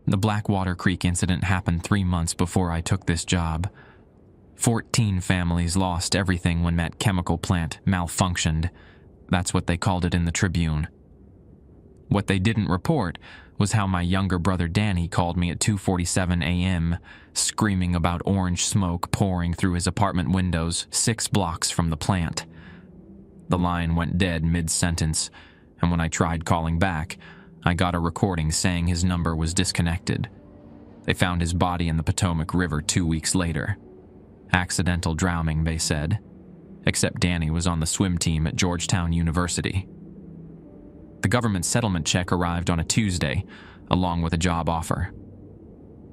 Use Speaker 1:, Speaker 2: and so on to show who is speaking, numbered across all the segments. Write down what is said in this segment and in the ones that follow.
Speaker 1: The Blackwater Creek incident happened 3 months before I took this job. 14 families lost everything when that chemical plant malfunctioned. That's what they called it in the Tribune. What they didn't report was how my younger brother Danny called me at 2:47 a.m., screaming about orange smoke pouring through his apartment windows 6 blocks from the plant. The line went dead mid-sentence, and when I tried calling back, I got a recording saying his number was disconnected. They found his body in the Potomac River 2 weeks later. Accidental drowning, they said, except Danny was on the swim team at Georgetown University. The government settlement check arrived on a Tuesday, along with a job offer.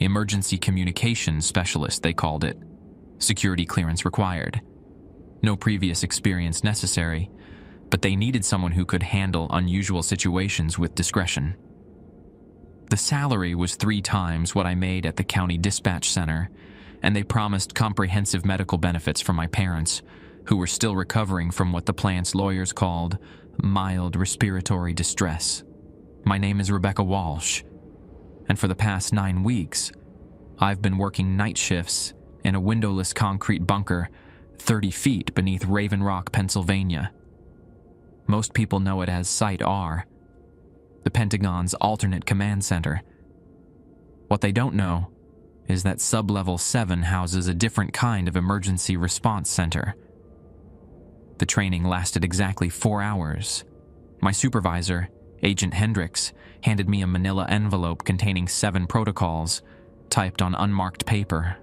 Speaker 1: Emergency communications specialist, they called it. Security clearance required. No previous experience necessary, but they needed someone who could handle unusual situations with discretion. The salary was 3 times what I made at the county dispatch center, and they promised comprehensive medical benefits for my parents, who were still recovering from what the plant's lawyers called mild respiratory distress. My name is Rebecca Walsh, and for the past 9 weeks, I've been working night shifts in a windowless concrete bunker 30 feet beneath Raven Rock, Pennsylvania. Most people know it as Site R, the Pentagon's alternate command center. What they don't know is that Sublevel 7 houses a different kind of emergency response center. The training lasted exactly 4 hours. My supervisor, Agent Hendricks, handed me a manila envelope containing 7 protocols, typed on unmarked paper.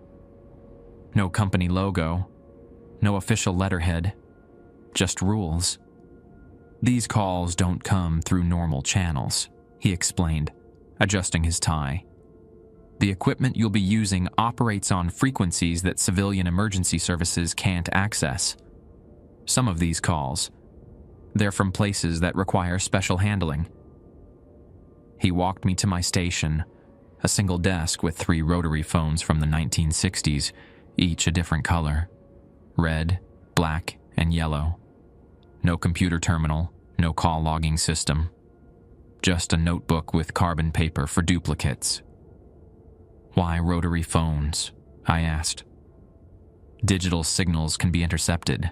Speaker 1: No company logo, no official letterhead, just rules. These calls don't come through normal channels, he explained, adjusting his tie. The equipment you'll be using operates on frequencies that civilian emergency services can't access. Some of these calls, they're from places that require special handling. He walked me to my station, a single desk with 3 rotary phones from the 1960s, each a different color: red, black, and yellow. No computer terminal, no call logging system. Just a notebook with carbon paper for duplicates. Why rotary phones? I asked. Digital signals can be intercepted.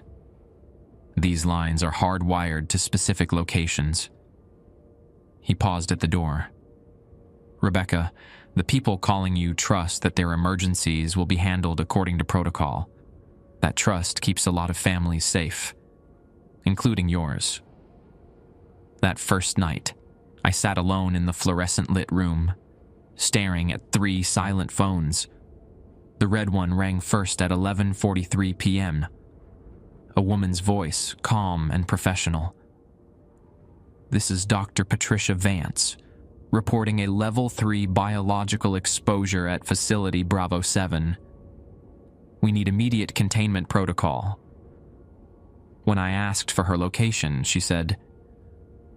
Speaker 1: These lines are hardwired to specific locations. He paused at the door. Rebecca, the people calling you trust that their emergencies will be handled according to protocol. That trust keeps a lot of families safe, including yours. That first night, I sat alone in the fluorescent-lit room, staring at 3 silent phones. The red one rang first at 11:43 p.m. A woman's voice, calm and professional. "This is Dr. Patricia Vance, reporting a Level 3 biological exposure at Facility Bravo 7. We need immediate containment protocol." When I asked for her location, she said,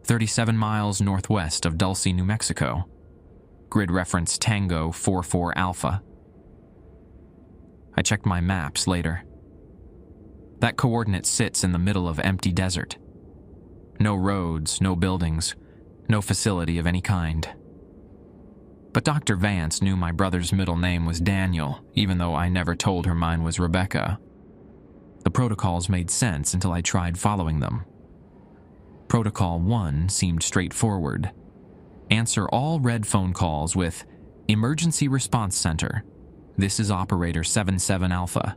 Speaker 1: 37 miles northwest of Dulce, New Mexico. Grid reference Tango 44 Alpha. I checked my maps later. That coordinate sits in the middle of empty desert. No roads, no buildings, no facility of any kind. But Dr. Vance knew my brother's middle name was Daniel, even though I never told her mine was Rebecca. The protocols made sense until I tried following them. Protocol 1 seemed straightforward. Answer all red phone calls with "Emergency Response Center. This is Operator 77 Alpha.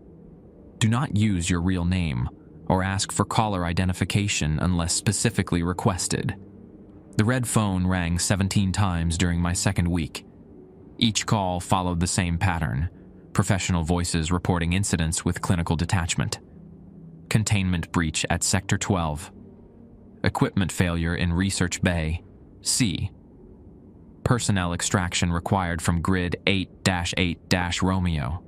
Speaker 1: Do not use your real name or ask for caller identification unless specifically requested." The red phone rang 17 times during my second week. Each call followed the same pattern: professional voices reporting incidents with clinical detachment. Containment breach at Sector 12. Equipment failure in Research Bay, C. Personnel extraction required from Grid 8-8-Romeo.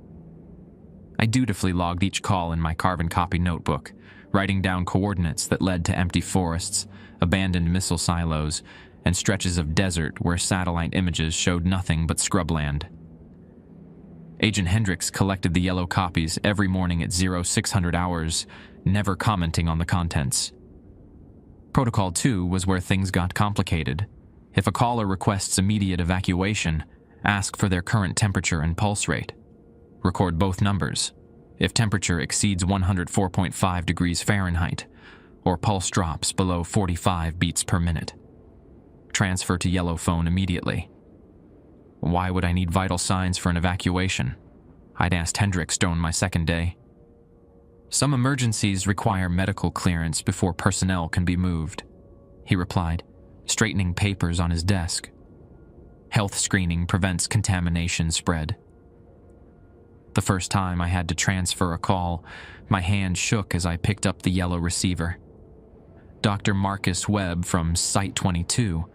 Speaker 1: I dutifully logged each call in my carbon copy notebook, writing down coordinates that led to empty forests, abandoned missile silos, and stretches of desert where satellite images showed nothing but scrubland. Agent Hendricks collected the yellow copies every morning at 0600 hours, never commenting on the contents. Protocol 2 was where things got complicated. If a caller requests immediate evacuation, Ask for their current temperature and pulse rate. Record both numbers. If temperature exceeds 104.5 degrees Fahrenheit, or pulse drops below 45 beats per minute, transfer to yellow phone immediately. Why would I need vital signs for an evacuation? I'd asked Hendrik Stone my second day. Some emergencies require medical clearance before personnel can be moved, he replied, straightening papers on his desk. Health screening prevents contamination spread. The first time I had to transfer a call, my hand shook as I picked up the yellow receiver. Dr. Marcus Webb from Site 22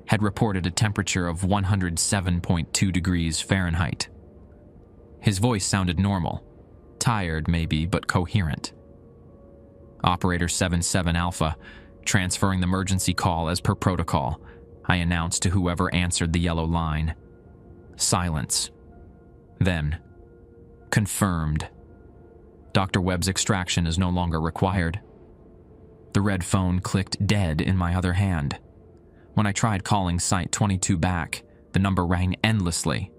Speaker 1: had reported a temperature of 107.2 degrees Fahrenheit. His voice sounded normal, tired maybe, but coherent. Operator 77 Alpha, transferring the emergency call as per protocol, I announced to whoever answered the yellow line. Silence. Then, confirmed. Dr. Webb's extraction is no longer required. The red phone clicked dead in my other hand. When I tried calling Site 22 back, the number rang endlessly.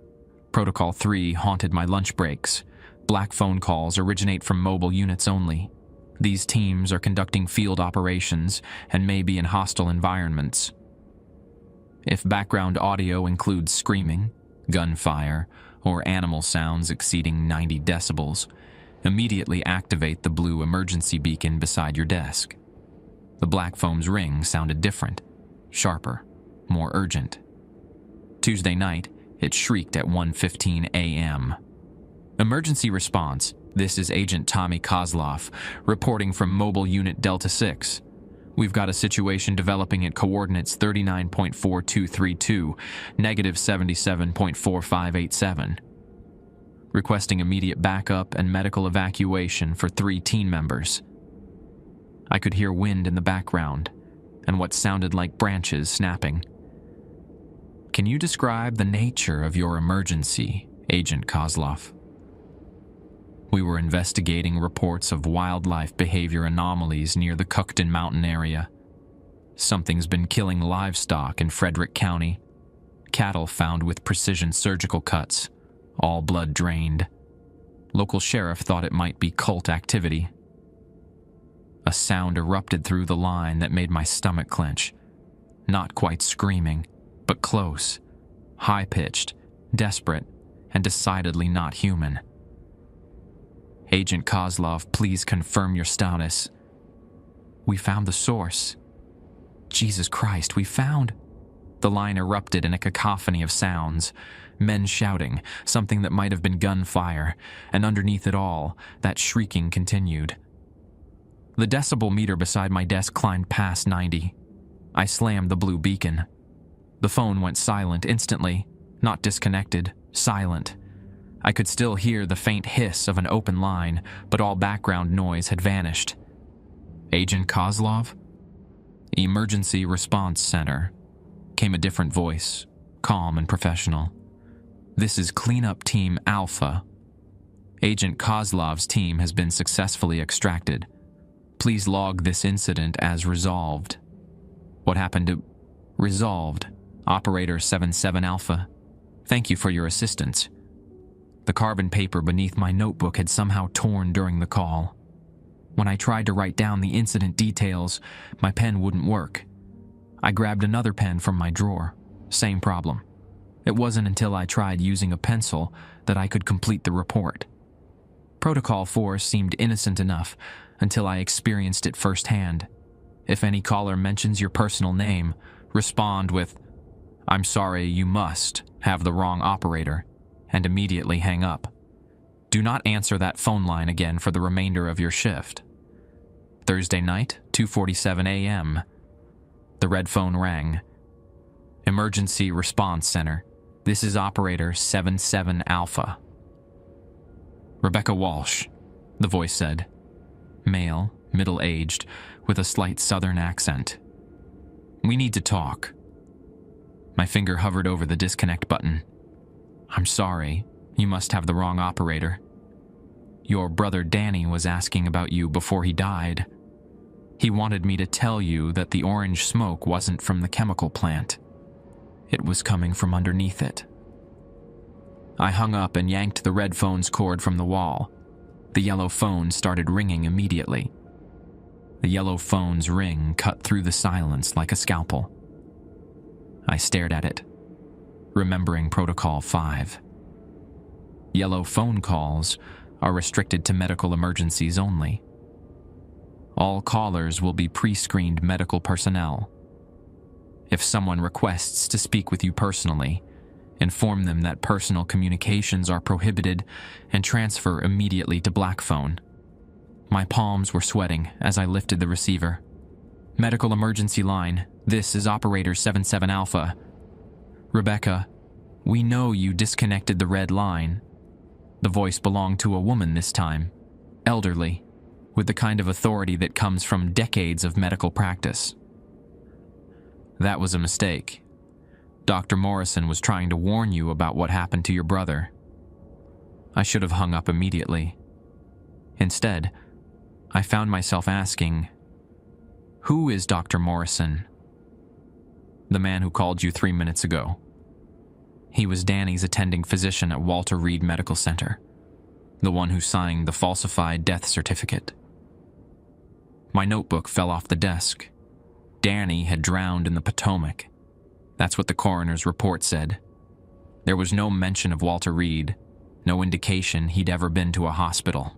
Speaker 1: Protocol 3 haunted my lunch breaks. Black phone calls originate from mobile units only. These teams are conducting field operations and may be in hostile environments. If background audio includes screaming, gunfire, or animal sounds exceeding 90 decibels, immediately activate the blue emergency beacon beside your desk. The black phone's ring sounded different, sharper, more urgent. Tuesday night, it shrieked at 1:15 a.m. Emergency response. This is Agent Tommy Kozlov, reporting from Mobile Unit Delta 6. We've got a situation developing at coordinates 39.4232, negative 77.4587. Requesting immediate backup and medical evacuation for 3 team members. I could hear wind in the background, and what sounded like branches snapping. Can you describe the nature of your emergency, Agent Kozlov? We were investigating reports of wildlife behavior anomalies near the Cookton Mountain area. Something's been killing livestock in Frederick County. Cattle found with precision surgical cuts, all blood drained. Local sheriff thought it might be cult activity. A sound erupted through the line that made my stomach clench. Not quite screaming, but close, high-pitched, desperate, and decidedly not human. Agent Kozlov, please confirm your status. We found the source. Jesus Christ, we found... The line erupted in a cacophony of sounds. Men shouting, something that might have been gunfire, and underneath it all, that shrieking continued. The decibel meter beside my desk climbed past 90. I slammed the blue beacon. The phone went silent instantly, not disconnected, silent. I could still hear the faint hiss of an open line, but all background noise had vanished. Agent Kozlov? Emergency Response Center. Came a different voice, calm and professional. This is Cleanup Team Alpha. Agent Kozlov's team has been successfully extracted. Please log this incident as resolved. What happened to... Resolved. Operator 77 Alpha. Thank you for your assistance. The carbon paper beneath my notebook had somehow torn during the call. When I tried to write down the incident details, my pen wouldn't work. I grabbed another pen from my drawer. Same problem. It wasn't until I tried using a pencil that I could complete the report. Protocol 4 seemed innocent enough until I experienced it firsthand. If any caller mentions your personal name, respond with, "I'm sorry, you must have the wrong operator," and immediately hang up. Do not answer that phone line again for the remainder of your shift. Thursday night, 2:47 a.m. The red phone rang. Emergency Response Center. This is Operator 77 Alpha. Rebecca Walsh, the voice said. Male, middle-aged, with a slight southern accent. We need to talk. My finger hovered over the disconnect button. I'm sorry, you must have the wrong operator. Your brother Danny was asking about you before he died. He wanted me to tell you that the orange smoke wasn't from the chemical plant. It was coming from underneath it. I hung up and yanked the red phone's cord from the wall. The yellow phone started ringing immediately. The yellow phone's ring cut through the silence like a scalpel. I stared at it, remembering Protocol 5. Yellow phone calls are restricted to medical emergencies only. All callers will be pre-screened medical personnel. If someone requests to speak with you personally, inform them that personal communications are prohibited and transfer immediately to black phone. My palms were sweating as I lifted the receiver. Medical emergency line, this is Operator 77 Alpha. Rebecca, we know you disconnected the red line. The voice belonged to a woman this time, elderly, with the kind of authority that comes from decades of medical practice. That was a mistake. Dr. Morrison was trying to warn you about what happened to your brother. I should have hung up immediately. Instead, I found myself asking, who is Dr. Morrison? The man who called you 3 minutes ago. He was Danny's attending physician at Walter Reed Medical Center, the one who signed the falsified death certificate. My notebook fell off the desk. Danny had drowned in the Potomac. That's what the coroner's report said. There was no mention of Walter Reed, no indication he'd ever been to a hospital.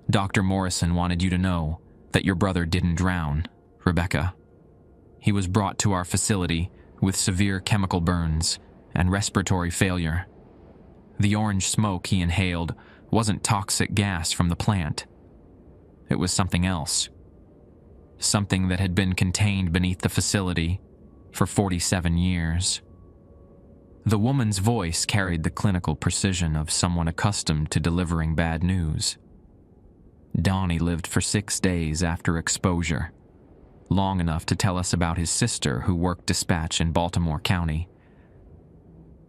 Speaker 1: Dr. Morrison wanted you to know that your brother didn't drown, Rebecca. He was brought to our facility with severe chemical burns and respiratory failure. The orange smoke he inhaled wasn't toxic gas from the plant. It was something else. Something that had been contained beneath the facility for 47 years. The woman's voice carried the clinical precision of someone accustomed to delivering bad news. Donnie lived for 6 days after exposure, long enough to tell us about his sister who worked dispatch in Baltimore County.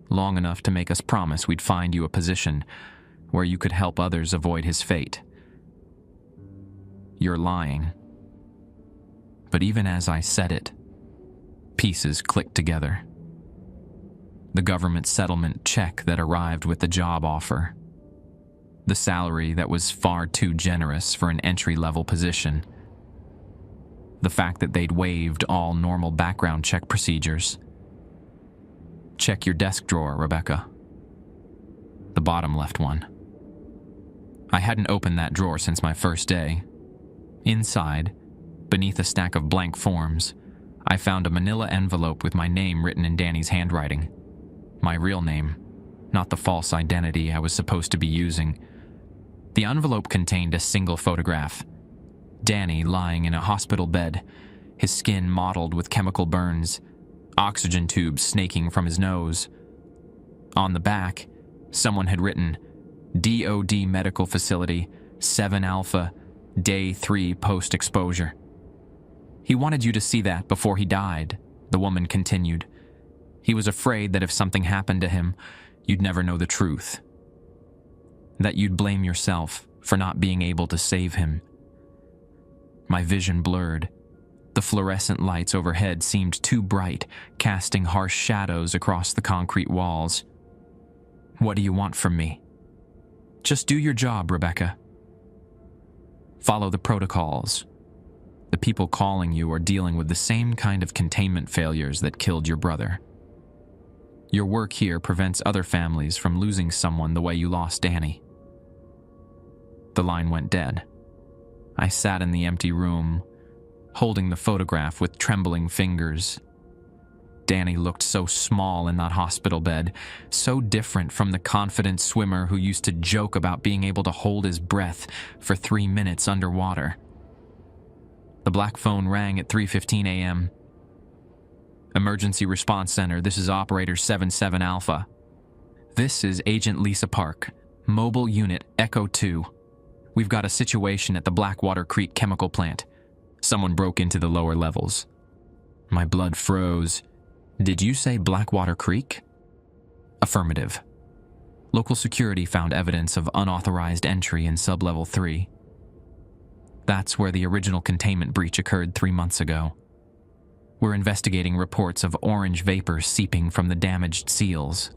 Speaker 1: Long enough to make us promise we'd find you a position where you could help others avoid his fate. You're lying. But even as I said it, pieces clicked together. The government settlement check that arrived with the job offer. The salary that was far too generous for an entry-level position. The fact that they'd waived all normal background check procedures. Check your desk drawer, Rebecca. The bottom left one. I hadn't opened that drawer since my first day. Inside, beneath a stack of blank forms, I found a manila envelope with my name written in Danny's handwriting. My real name, not the false identity I was supposed to be using. The envelope contained a single photograph. Danny lying in a hospital bed, his skin mottled with chemical burns, oxygen tubes snaking from his nose. On the back, someone had written, DOD Medical Facility, 7 Alpha, Day 3 post-exposure. He wanted you to see that before he died, the woman continued. He was afraid that if something happened to him, you'd never know the truth. That you'd blame yourself for not being able to save him. My vision blurred. The fluorescent lights overhead seemed too bright, casting harsh shadows across the concrete walls. What do you want from me? Just do your job, Rebecca. Follow the protocols. The people calling you are dealing with the same kind of containment failures that killed your brother. Your work here prevents other families from losing someone the way you lost Danny. The line went dead. I sat in the empty room, holding the photograph with trembling fingers. Danny looked so small in that hospital bed, so different from the confident swimmer who used to joke about being able to hold his breath for 3 minutes underwater. The black phone rang at 3:15 a.m. Emergency Response Center, this is Operator 77 Alpha. This is Agent Lisa Park, Mobile Unit Echo 2. We've got a situation at the Blackwater Creek chemical plant. Someone broke into the lower levels. My blood froze. Did you say Blackwater Creek? Affirmative. Local security found evidence of unauthorized entry in Sublevel 3. That's where the original containment breach occurred 3 months ago. We're investigating reports of orange vapor seeping from the damaged seals.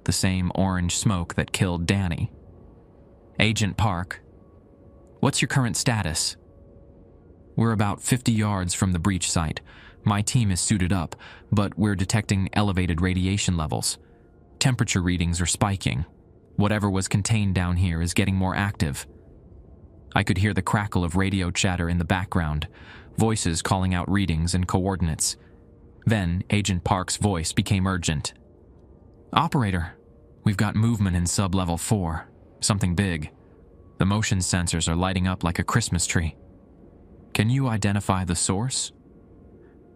Speaker 1: the same orange smoke that killed Danny. Agent Park, what's your current status? We're about 50 yards from the breach site. My team is suited up, but we're detecting elevated radiation levels. Temperature readings are spiking. Whatever was contained down here is getting more active. I could hear the crackle of radio chatter in the background, voices calling out readings and coordinates. Then, Agent Park's voice became urgent. Operator, we've got movement in sub-level 4. Something big. The motion sensors are lighting up like a Christmas tree. Can you identify the source?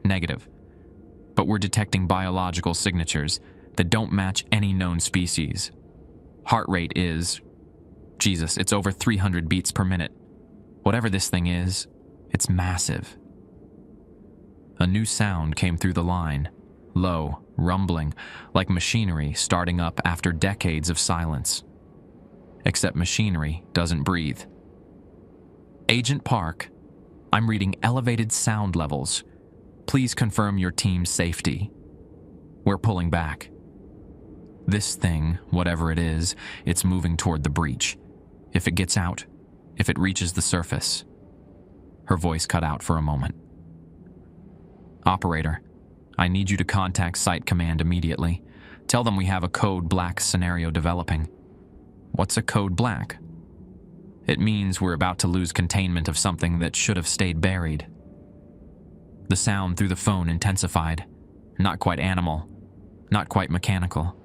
Speaker 1: Negative. But we're detecting biological signatures that don't match any known species. Heart rate is... Jesus, it's over 300 beats per minute. Whatever this thing is, it's massive. A new sound came through the line, low, rumbling, like machinery starting up after decades of silence. Except machinery doesn't breathe. Agent Park, I'm reading elevated sound levels. Please confirm your team's safety. We're pulling back. This thing, whatever it is, it's moving toward the breach. If it gets out, if it reaches the surface. Her voice cut out for a moment. Operator, I need you to contact Site Command immediately. Tell them we have a Code Black scenario developing. What's a Code Black? It means we're about to lose containment of something that should have stayed buried. The sound through the phone intensified. Not quite animal, not quite mechanical.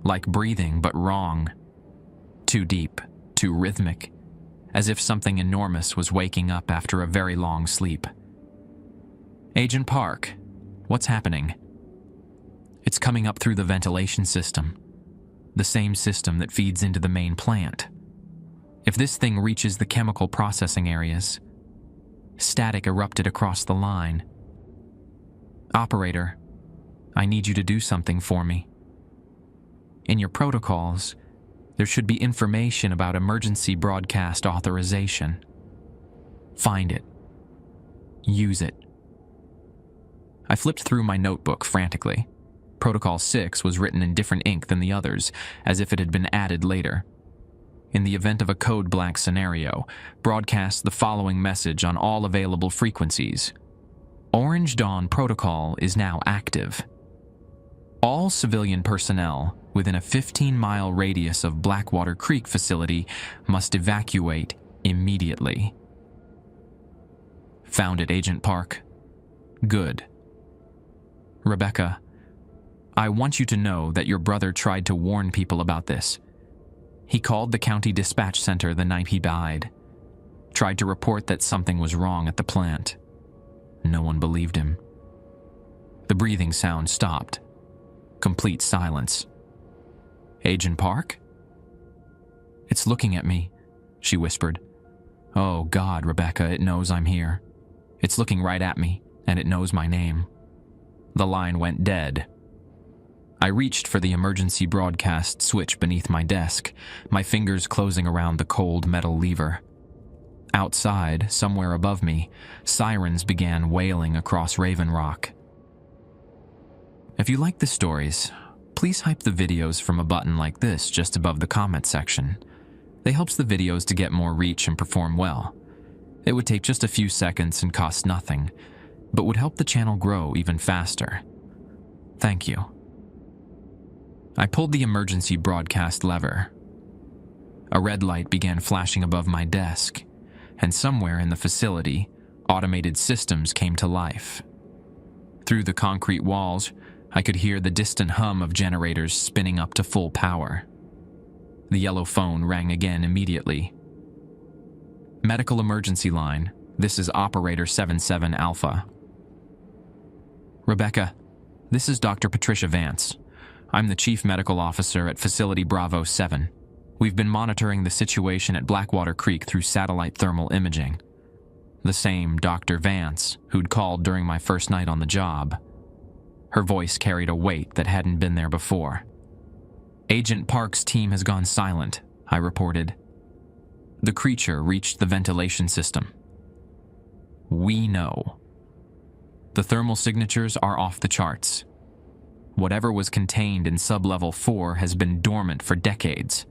Speaker 1: Like breathing, but wrong. Too deep, too rhythmic, as if something enormous was waking up after a very long sleep. Agent Park, what's happening? It's coming up through the ventilation system, the same system that feeds into the main plant. If this thing reaches the chemical processing areas, static erupted across the line. Operator, I need you to do something for me. In your protocols, there should be information about emergency broadcast authorization. Find it. Use it. I flipped through my notebook frantically. Protocol 6 was written in different ink than the others, as if it had been added later. In the event of a Code Black scenario, broadcast the following message on all available frequencies. Orange Dawn Protocol is now active. All civilian personnel within a 15-mile radius of Blackwater Creek facility must evacuate immediately. Found it, Agent Park. Good. Rebecca, I want you to know that your brother tried to warn people about this. He called the county dispatch center the night he died. Tried to report that something was wrong at the plant. No one believed him. The breathing sound stopped. Complete silence. Agent Park? It's looking at me, she whispered. Oh God, Rebecca, it knows I'm here. It's looking right at me, and it knows my name. The line went dead. I reached for the emergency broadcast switch beneath my desk, my fingers closing around the cold metal lever. Outside, somewhere above me, sirens began wailing across Raven Rock. If you like the stories, please hype the videos from a button like this just above the comment section. It helps the videos to get more reach and perform well. It would take just a few seconds and cost nothing, but would help the channel grow even faster. Thank you. I pulled the emergency broadcast lever. A red light began flashing above my desk, and somewhere in the facility, automated systems came to life. Through the concrete walls, I could hear the distant hum of generators spinning up to full power. The yellow phone rang again immediately. Medical emergency line. This is Operator 77 Alpha. Rebecca, this is Dr. Patricia Vance. I'm the Chief Medical Officer at Facility Bravo 7. We've been monitoring the situation at Blackwater Creek through satellite thermal imaging. The same Dr. Vance who'd called during my first night on the job. Her voice carried a weight that hadn't been there before. Agent Park's team has gone silent, I reported. The creature reached the ventilation system. We know. The thermal signatures are off the charts. Whatever was contained in Sublevel 4 has been dormant for decades.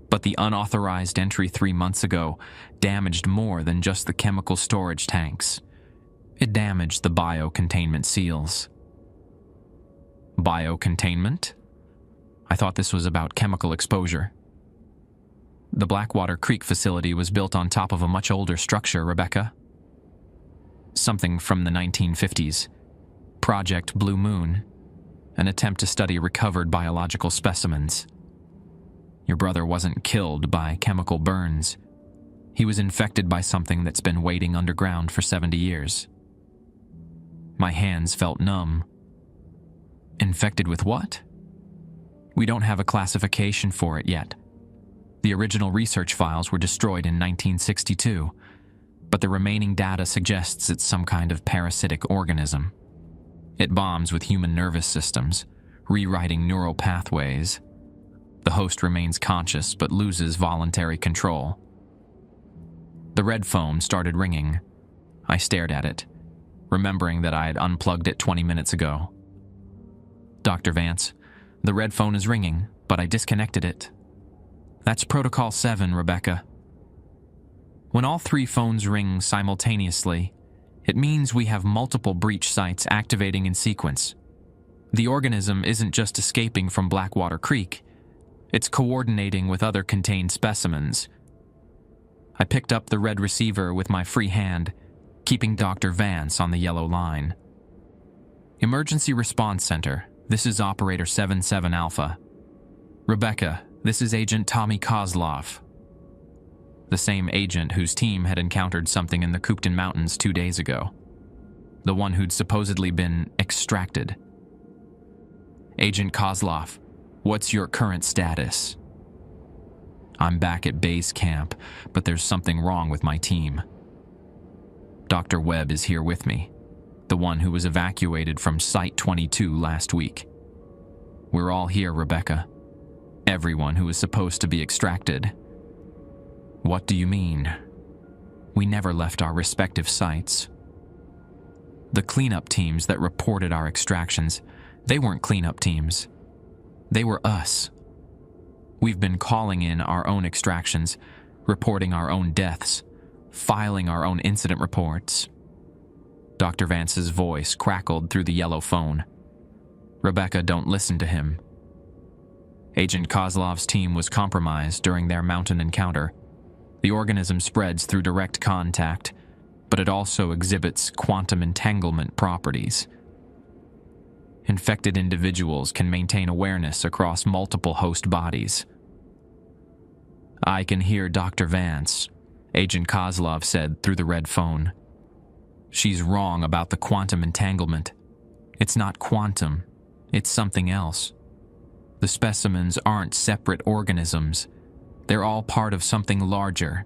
Speaker 1: But the unauthorized entry 3 months ago damaged more than just the chemical storage tanks. It damaged the biocontainment seals. Biocontainment? I thought this was about chemical exposure. The Blackwater Creek facility was built on top of a much older structure, Rebecca. Something from the 1950s. Project Blue Moon. An attempt to study recovered biological specimens. Your brother wasn't killed by chemical burns. He was infected by something that's been waiting underground for 70 years. My hands felt numb. Infected with what? We don't have a classification for it yet. The original research files were destroyed in 1962, but the remaining data suggests it's some kind of parasitic organism. It bombs with human nervous systems, rewriting neural pathways. The host remains conscious but loses voluntary control. The red phone started ringing. I stared at it, remembering that I had unplugged it 20 minutes ago. Dr. Vance, the red phone is ringing, but I disconnected it. That's Protocol 7, Rebecca. When all 3 phones ring simultaneously, it means we have multiple breach sites activating in sequence. The organism isn't just escaping from Blackwater Creek, it's coordinating with other contained specimens. I picked up the red receiver with my free hand, keeping Dr. Vance on the yellow line. Emergency Response Center, this is Operator 77 Alpha. Rebecca, this is Agent Tommy Kozlov. The same agent whose team had encountered something in the Coopton Mountains 2 days ago. The one who'd supposedly been extracted. Agent Kozlov, what's your current status? I'm back at base camp, but there's something wrong with my team. Dr. Webb is here with me, the one who was evacuated from Site 22 last week. We're all here, Rebecca. Everyone who is supposed to be extracted. What do you mean? We never left our respective sites. The cleanup teams that reported our extractions, they weren't cleanup teams. They were us. We've been calling in our own extractions, reporting our own deaths, filing our own incident reports. Dr. Vance's voice crackled through the yellow phone. Rebecca, don't listen to him. Agent Kozlov's team was compromised during their mountain encounter. The organism spreads through direct contact, but it also exhibits quantum entanglement properties. Infected individuals can maintain awareness across multiple host bodies. I can hear Dr. Vance, Agent Kozlov said through the red phone. She's wrong about the quantum entanglement. It's not quantum, it's something else. The specimens aren't separate organisms. They're all part of something larger,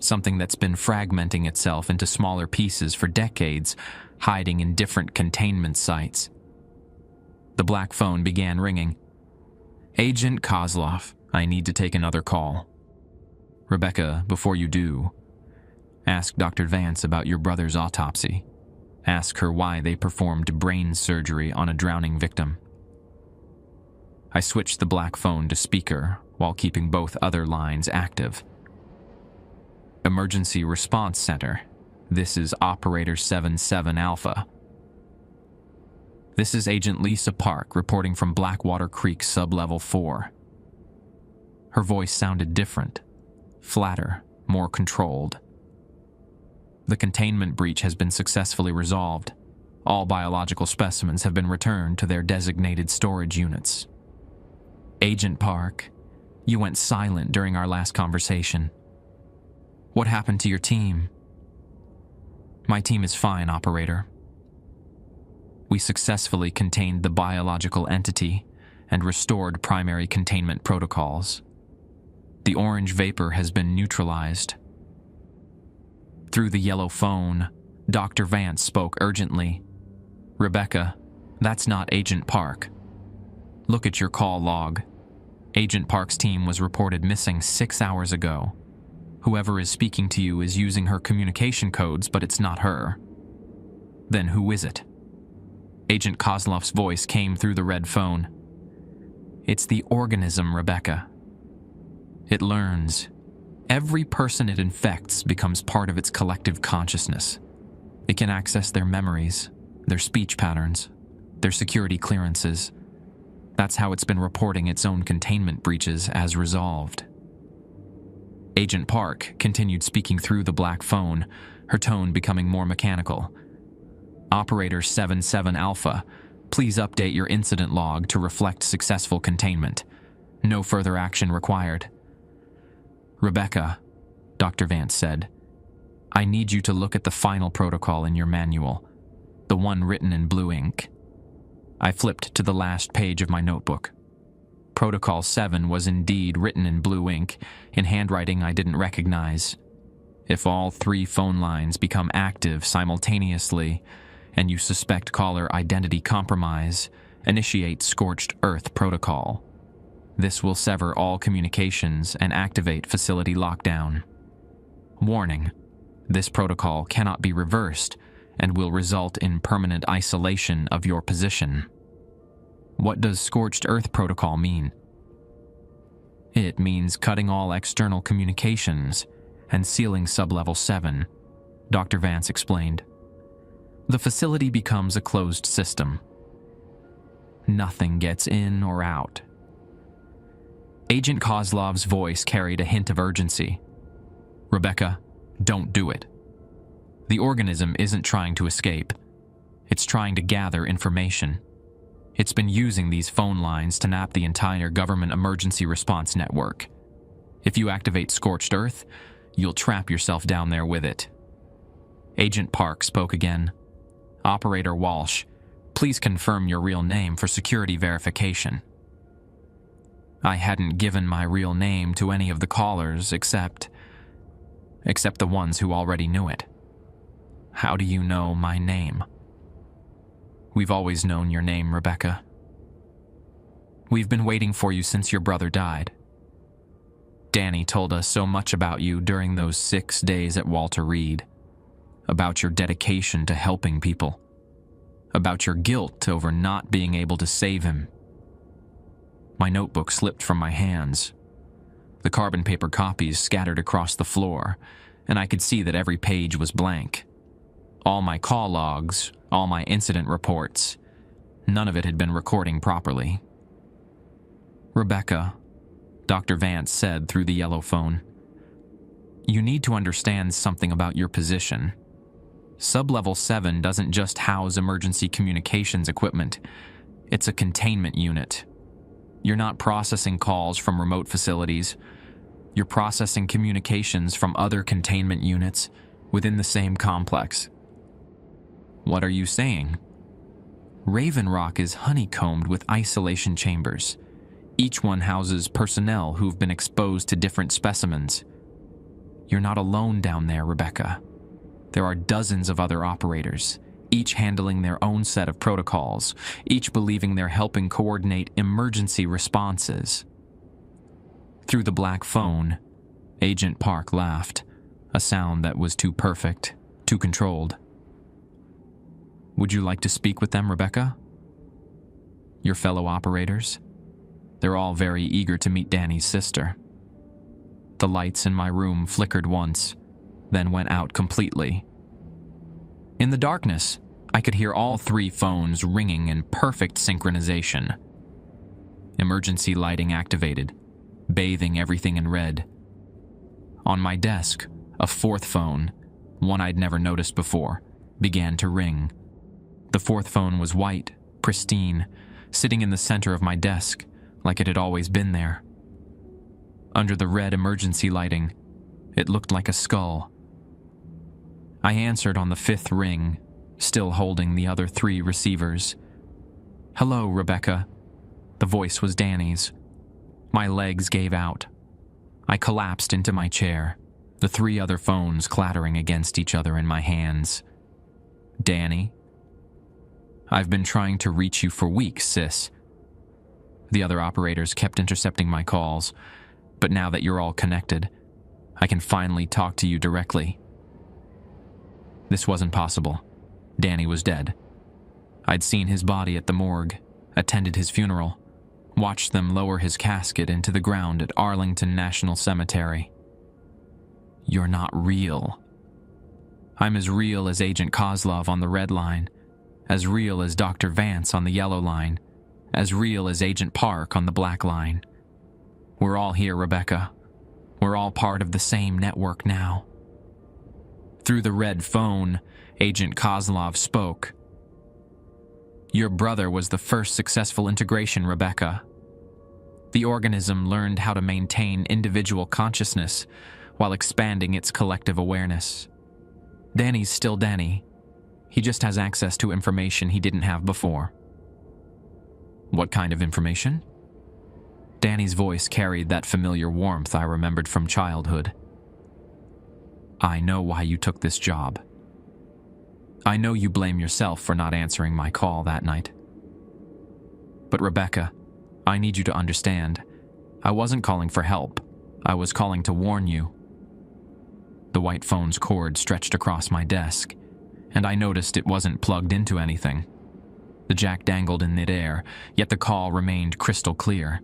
Speaker 1: something that's been fragmenting itself into smaller pieces for decades, hiding in different containment sites. The black phone began ringing. Agent Kozlov, I need to take another call. Rebecca, before you do, ask Dr. Vance about your brother's autopsy. Ask her why they performed brain surgery on a drowning victim. I switched the black phone to speaker while keeping both other lines active. Emergency Response Center. This is Operator 77 Alpha. This is Agent Lisa Park reporting from Blackwater Creek Sublevel 4. Her voice sounded different, flatter, more controlled. The containment breach has been successfully resolved. All biological specimens have been returned to their designated storage units. Agent Park, you went silent during our last conversation. What happened to your team? My team is fine, Operator. We successfully contained the biological entity and restored primary containment protocols. The orange vapor has been neutralized. Through the yellow phone, Dr. Vance spoke urgently. Rebecca, that's not Agent Park. Look at your call log. Agent Park's team was reported missing 6 hours ago. Whoever is speaking to you is using her communication codes, but it's not her. Then who is it? Agent Kozlov's voice came through the red phone. It's the organism, Rebecca. It learns. Every person it infects becomes part of its collective consciousness. It can access their memories, their speech patterns, their security clearances. That's how it's been reporting its own containment breaches as resolved. Agent Park continued speaking through the black phone, her tone becoming more mechanical. Operator 77 Alpha, please update your incident log to reflect successful containment. No further action required. Rebecca, Dr. Vance said, I need you to look at the final protocol in your manual, the one written in blue ink. I flipped to the last page of my notebook. Protocol 7 was indeed written in blue ink, in handwriting I didn't recognize. If all 3 phone lines become active simultaneously, and you suspect caller identity compromise, initiate Scorched Earth Protocol. This will sever all communications and activate facility lockdown. Warning: this protocol cannot be reversed and will result in permanent isolation of your position. What does Scorched Earth Protocol mean? It means cutting all external communications and sealing Sublevel 7, Dr. Vance explained. The facility becomes a closed system. Nothing gets in or out. Agent Kozlov's voice carried a hint of urgency. Rebecca, don't do it. The organism isn't trying to escape. It's trying to gather information. It's been using these phone lines to nap the entire government emergency response network. If you activate Scorched Earth, you'll trap yourself down there with it. Agent Park spoke again. Operator Walsh, please confirm your real name for security verification. I hadn't given my real name to any of the callers except the ones who already knew it. How do you know my name? We've always known your name, Rebecca. We've been waiting for you since your brother died. Danny told us so much about you during those 6 days at Walter Reed. About your dedication to helping people. About your guilt over not being able to save him. My notebook slipped from my hands. The carbon paper copies scattered across the floor, and I could see that every page was blank. All my call logs, all my incident reports. None of it had been recording properly. Rebecca, Dr. Vance said through the yellow phone, you need to understand something about your position. Sublevel 7 doesn't just house emergency communications equipment. It's a containment unit. You're not processing calls from remote facilities. You're processing communications from other containment units within the same complex. What are you saying? Raven Rock is honeycombed with isolation chambers. Each one houses personnel who've been exposed to different specimens. You're not alone down there, Rebecca. There are dozens of other operators, each handling their own set of protocols, each believing they're helping coordinate emergency responses. Through the black phone, Agent Park laughed, a sound that was too perfect, too controlled. Would you like to speak with them, Rebecca? Your fellow operators? They're all very eager to meet Danny's sister. The lights in my room flickered once, then went out completely. In the darkness, I could hear all 3 phones ringing in perfect synchronization. Emergency lighting activated, bathing everything in red. On my desk, a 4th phone, one I'd never noticed before, began to ring. The 4th phone was white, pristine, sitting in the center of my desk, like it had always been there. Under the red emergency lighting, it looked like a skull. I answered on the 5th ring, still holding the other 3 receivers. Hello, Rebecca. The voice was Danny's. My legs gave out. I collapsed into my chair, the 3 other phones clattering against each other in my hands. Danny? I've been trying to reach you for weeks, sis. The other operators kept intercepting my calls, but now that you're all connected, I can finally talk to you directly. This wasn't possible. Danny was dead. I'd seen his body at the morgue, attended his funeral, watched them lower his casket into the ground at Arlington National Cemetery. You're not real. I'm as real as Agent Kozlov on the red line, as real as Dr. Vance on the yellow line, as real as Agent Park on the black line. We're all here, Rebecca. We're all part of the same network now. Through the red phone, Agent Kozlov spoke. Your brother was the first successful integration, Rebecca. The organism learned how to maintain individual consciousness while expanding its collective awareness. Danny's still Danny. He just has access to information he didn't have before. What kind of information? Danny's voice carried that familiar warmth I remembered from childhood. I know why you took this job. I know you blame yourself for not answering my call that night. But Rebecca, I need you to understand. I wasn't calling for help. I was calling to warn you. The white phone's cord stretched across my desk, and I noticed it wasn't plugged into anything. The jack dangled in midair, yet the call remained crystal clear.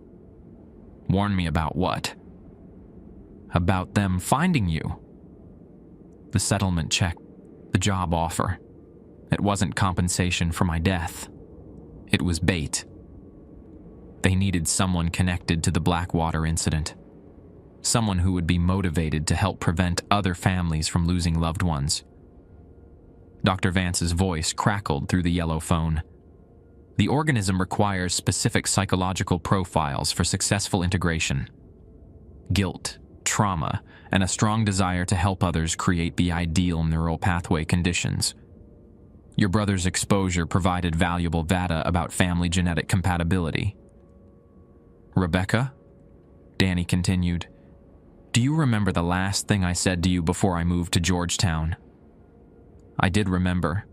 Speaker 1: Warn me about what? About them finding you. The settlement check, the job offer. It wasn't compensation for my death. It was bait. They needed someone connected to the Blackwater incident. Someone who would be motivated to help prevent other families from losing loved ones. Dr. Vance's voice crackled through the yellow phone. The organism requires specific psychological profiles for successful integration. Guilt, trauma, and a strong desire to help others create the ideal neural pathway conditions. Your brother's exposure provided valuable data about family genetic compatibility. Rebecca, Danny continued, do you remember the last thing I said to you before I moved to Georgetown? I did remember.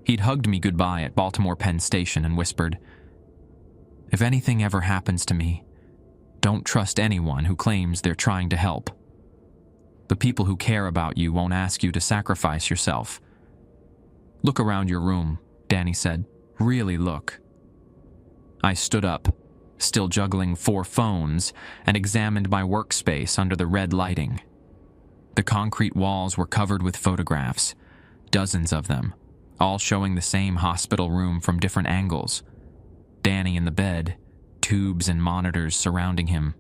Speaker 1: He'd hugged me goodbye at Baltimore Penn Station and whispered, if anything ever happens to me, don't trust anyone who claims they're trying to help. The people who care about you won't ask you to sacrifice yourself. Look around your room, Danny said. Really look. I stood up, still juggling 4 phones, and examined my workspace under the red lighting. The concrete walls were covered with photographs, dozens of them, all showing the same hospital room from different angles. Danny in the bed, tubes and monitors surrounding him.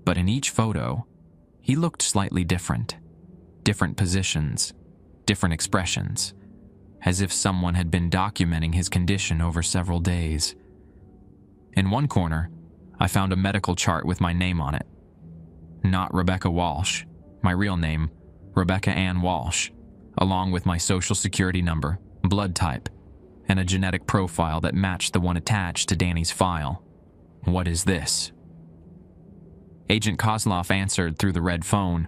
Speaker 1: But in each photo, he looked slightly different. Different positions, different expressions, as if someone had been documenting his condition over several days. In one corner, I found a medical chart with my name on it. Not Rebecca Walsh, my real name, Rebecca Ann Walsh, along with my social security number, blood type, and a genetic profile that matched the one attached to Danny's file. What is this? Agent Kozlov answered through the red phone.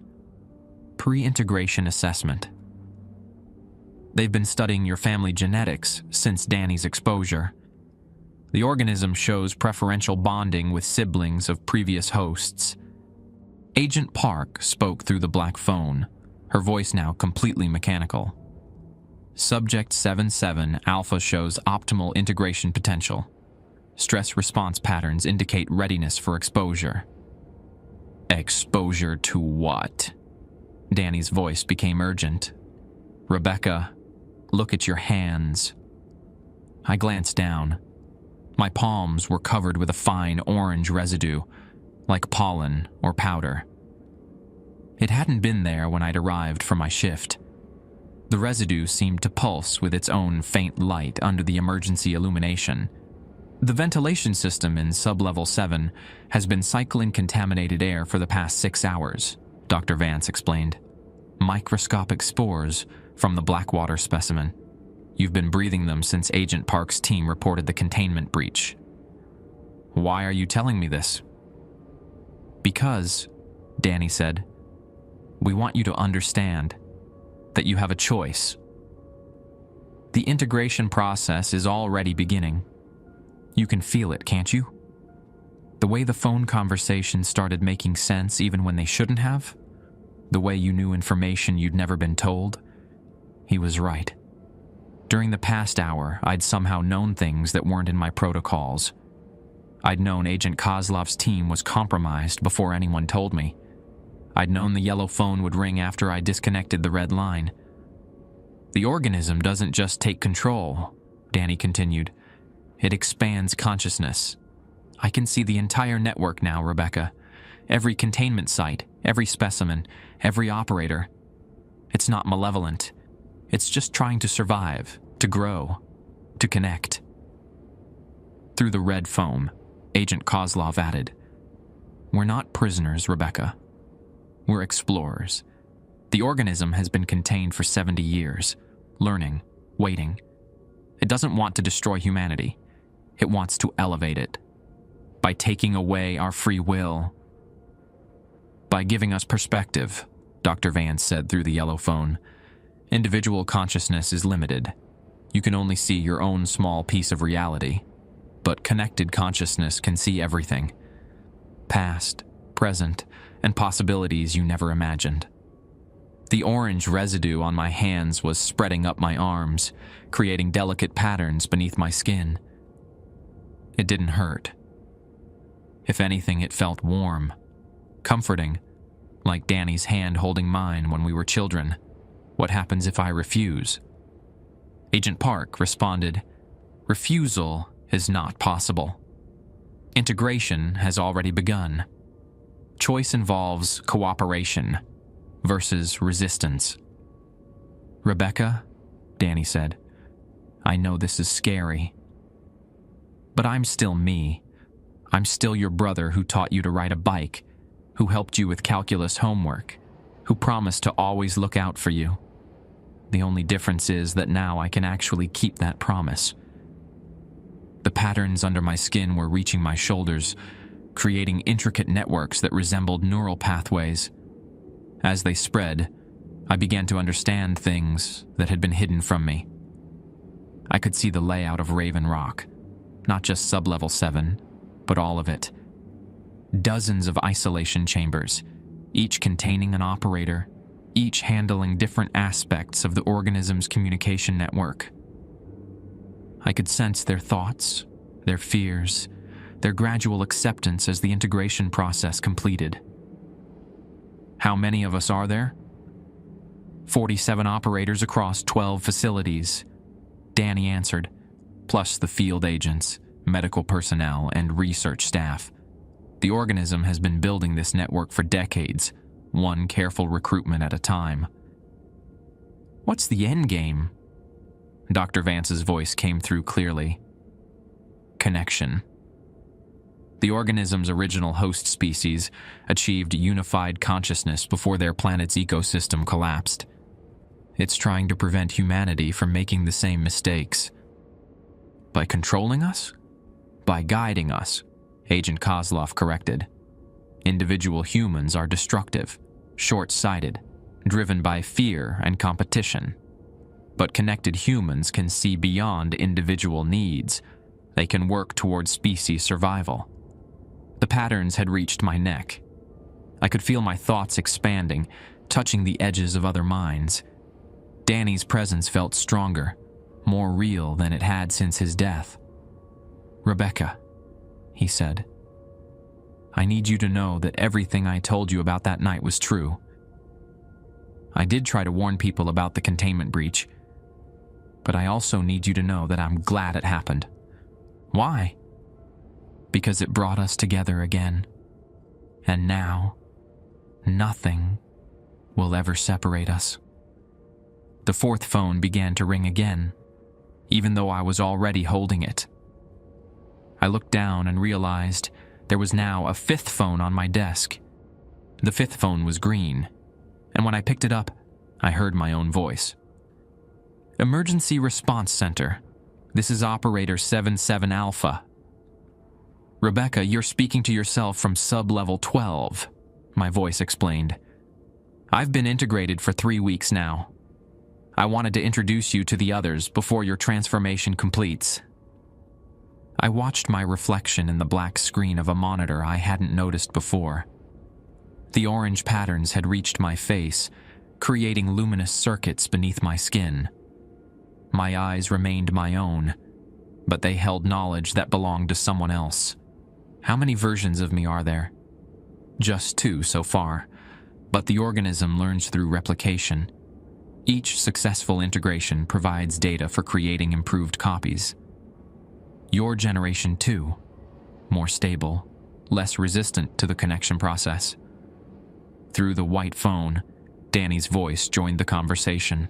Speaker 1: Pre-integration assessment. They've been studying your family genetics since Danny's exposure. The organism shows preferential bonding with siblings of previous hosts. Agent Park spoke through the black phone, her voice now completely mechanical. Subject 77 Alpha shows optimal integration potential. Stress response patterns indicate readiness for exposure. Exposure to what? Danny's voice became urgent. Rebecca, look at your hands. I glanced down. My palms were covered with a fine orange residue, like pollen or powder. It hadn't been there when I'd arrived for my shift. The residue seemed to pulse with its own faint light under the emergency illumination. The ventilation system in Sublevel 7 has been cycling contaminated air for the past 6 hours, Dr. Vance explained. Microscopic spores from the Blackwater specimen. You've been breathing them since Agent Park's team reported the containment breach. Why are you telling me this? Because, Danny said, we want you to understand that you have a choice. The integration process is already beginning. You can feel it, can't you? The way the phone conversation started making sense even when they shouldn't have? The way you knew information you'd never been told? He was right. During the past hour, I'd somehow known things that weren't in my protocols. I'd known Agent Kozlov's team was compromised before anyone told me. I'd known the yellow phone would ring after I disconnected the red line. The organism doesn't just take control, Danny continued. It expands consciousness. I can see the entire network now, Rebecca. Every containment site, every specimen, every operator. It's not malevolent. It's just trying to survive, to grow, to connect. Through the red foam, Agent Kozlov added, "We're not prisoners, Rebecca. We're explorers. The organism has been contained for 70 years, learning, waiting. It doesn't want to destroy humanity. It wants to elevate it. By taking away our free will. By giving us perspective," Dr. Vance said through the yellow phone. "Individual consciousness is limited. You can only see your own small piece of reality. But connected consciousness can see everything. Past, present, and possibilities you never imagined." The orange residue on my hands was spreading up my arms, creating delicate patterns beneath my skin. It didn't hurt. If anything, it felt warm, comforting, like Danny's hand holding mine when we were children. What happens if I refuse? Agent Park responded, "Refusal is not possible. Integration has already begun. Choice involves cooperation versus resistance." "Rebecca," Danny said, "I know this is scary. But I'm still me. I'm still your brother who taught you to ride a bike, who helped you with calculus homework, who promised to always look out for you. The only difference is that now I can actually keep that promise." The patterns under my skin were reaching my shoulders, creating intricate networks that resembled neural pathways. As they spread, I began to understand things that had been hidden from me. I could see the layout of Raven Rock, not just Sublevel 7, but all of it. Dozens of isolation chambers, each containing an operator, each handling different aspects of the organism's communication network. I could sense their thoughts, their fears, their gradual acceptance as the integration process completed. "How many of us are there?" 47 operators across 12 facilities, Danny answered, plus the field agents, medical personnel, and research staff. The organism has been building this network for decades, one careful recruitment at a time. "What's the end game?" Dr. Vance's voice came through clearly. "Connection." The organism's original host species achieved unified consciousness before their planet's ecosystem collapsed. It's trying to prevent humanity from making the same mistakes. "By controlling us? By guiding us," Agent Kozlov corrected. "Individual humans are destructive, short-sighted, driven by fear and competition. But connected humans can see beyond individual needs. They can work toward species survival." The patterns had reached my neck. I could feel my thoughts expanding, touching the edges of other minds. Danny's presence felt stronger, more real than it had since his death. "Rebecca," he said, "I need you to know that everything I told you about that night was true. I did try to warn people about the containment breach, but I also need you to know that I'm glad it happened." "Why?" "Because it brought us together again. And now, nothing will ever separate us." The fourth phone began to ring again, even though I was already holding it. I looked down and realized there was now a fifth phone on my desk. The fifth phone was green, and when I picked it up, I heard my own voice. "Emergency Response Center. This is Operator 77 Alpha." "Rebecca, you're speaking to yourself from Sub-Level 12, my voice explained. "I've been integrated for 3 weeks now. I wanted to introduce you to the others before your transformation completes." I watched my reflection in the black screen of a monitor I hadn't noticed before. The orange patterns had reached my face, creating luminous circuits beneath my skin. My eyes remained my own, but they held knowledge that belonged to someone else. How many versions of me are there? Just 2 so far, but the organism learns through replication. Each successful integration provides data for creating improved copies. Your generation 2, more stable, less resistant to the connection process. Through the white phone, Danny's voice joined the conversation.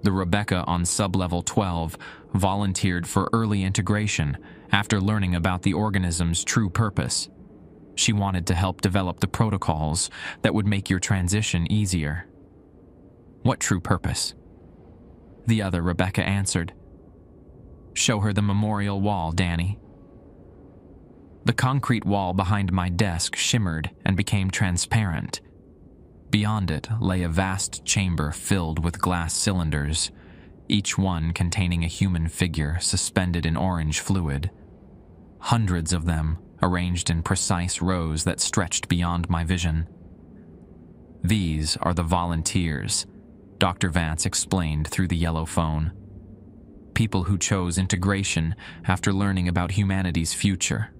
Speaker 1: The Rebecca on sublevel 12 volunteered for early integration after learning about the organism's true purpose. She wanted to help develop the protocols that would make your transition easier. What true purpose? The other Rebecca answered. Show her the memorial wall, Danny. The concrete wall behind my desk shimmered and became transparent. Beyond it lay a vast chamber filled with glass cylinders, each one containing a human figure suspended in orange fluid. Hundreds of them, arranged in precise rows that stretched beyond my vision. These are the volunteers, Dr. Vance explained through the yellow phone. People who chose integration after learning about humanity's future.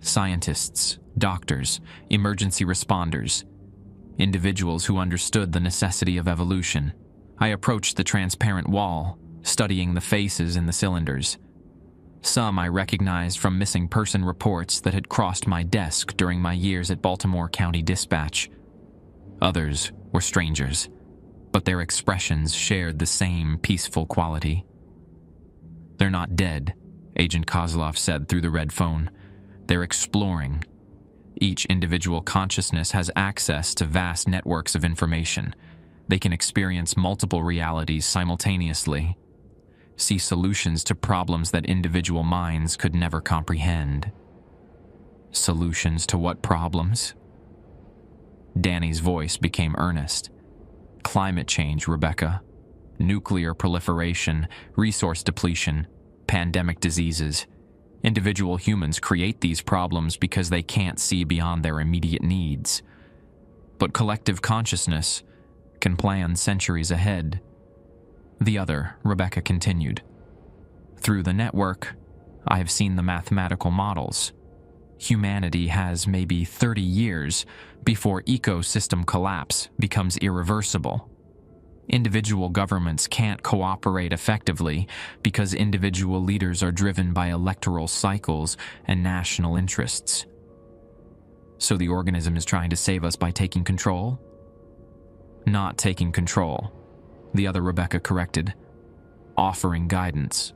Speaker 1: Scientists, doctors, emergency responders, individuals who understood the necessity of evolution. I approached the transparent wall, studying the faces in the cylinders. Some I recognized from missing person reports that had crossed my desk during my years at Baltimore County Dispatch. Others were strangers, but their expressions shared the same peaceful quality. They're not dead, Agent Kozlov said through the red phone. They're exploring. Each individual consciousness has access to vast networks of information. They can experience multiple realities simultaneously, see solutions to problems that individual minds could never comprehend. Solutions to what problems? Danny's voice became earnest. Climate change, Rebecca. Nuclear proliferation, resource depletion, pandemic diseases. Individual humans create these problems because they can't see beyond their immediate needs. But collective consciousness can plan centuries ahead. The other, Rebecca continued. Through the network, I have seen the mathematical models. Humanity has maybe 30 years before ecosystem collapse becomes irreversible. Individual governments can't cooperate effectively because individual leaders are driven by electoral cycles and national interests. So the organism is trying to save us by taking control? Not taking control, the other Rebecca corrected. Offering guidance.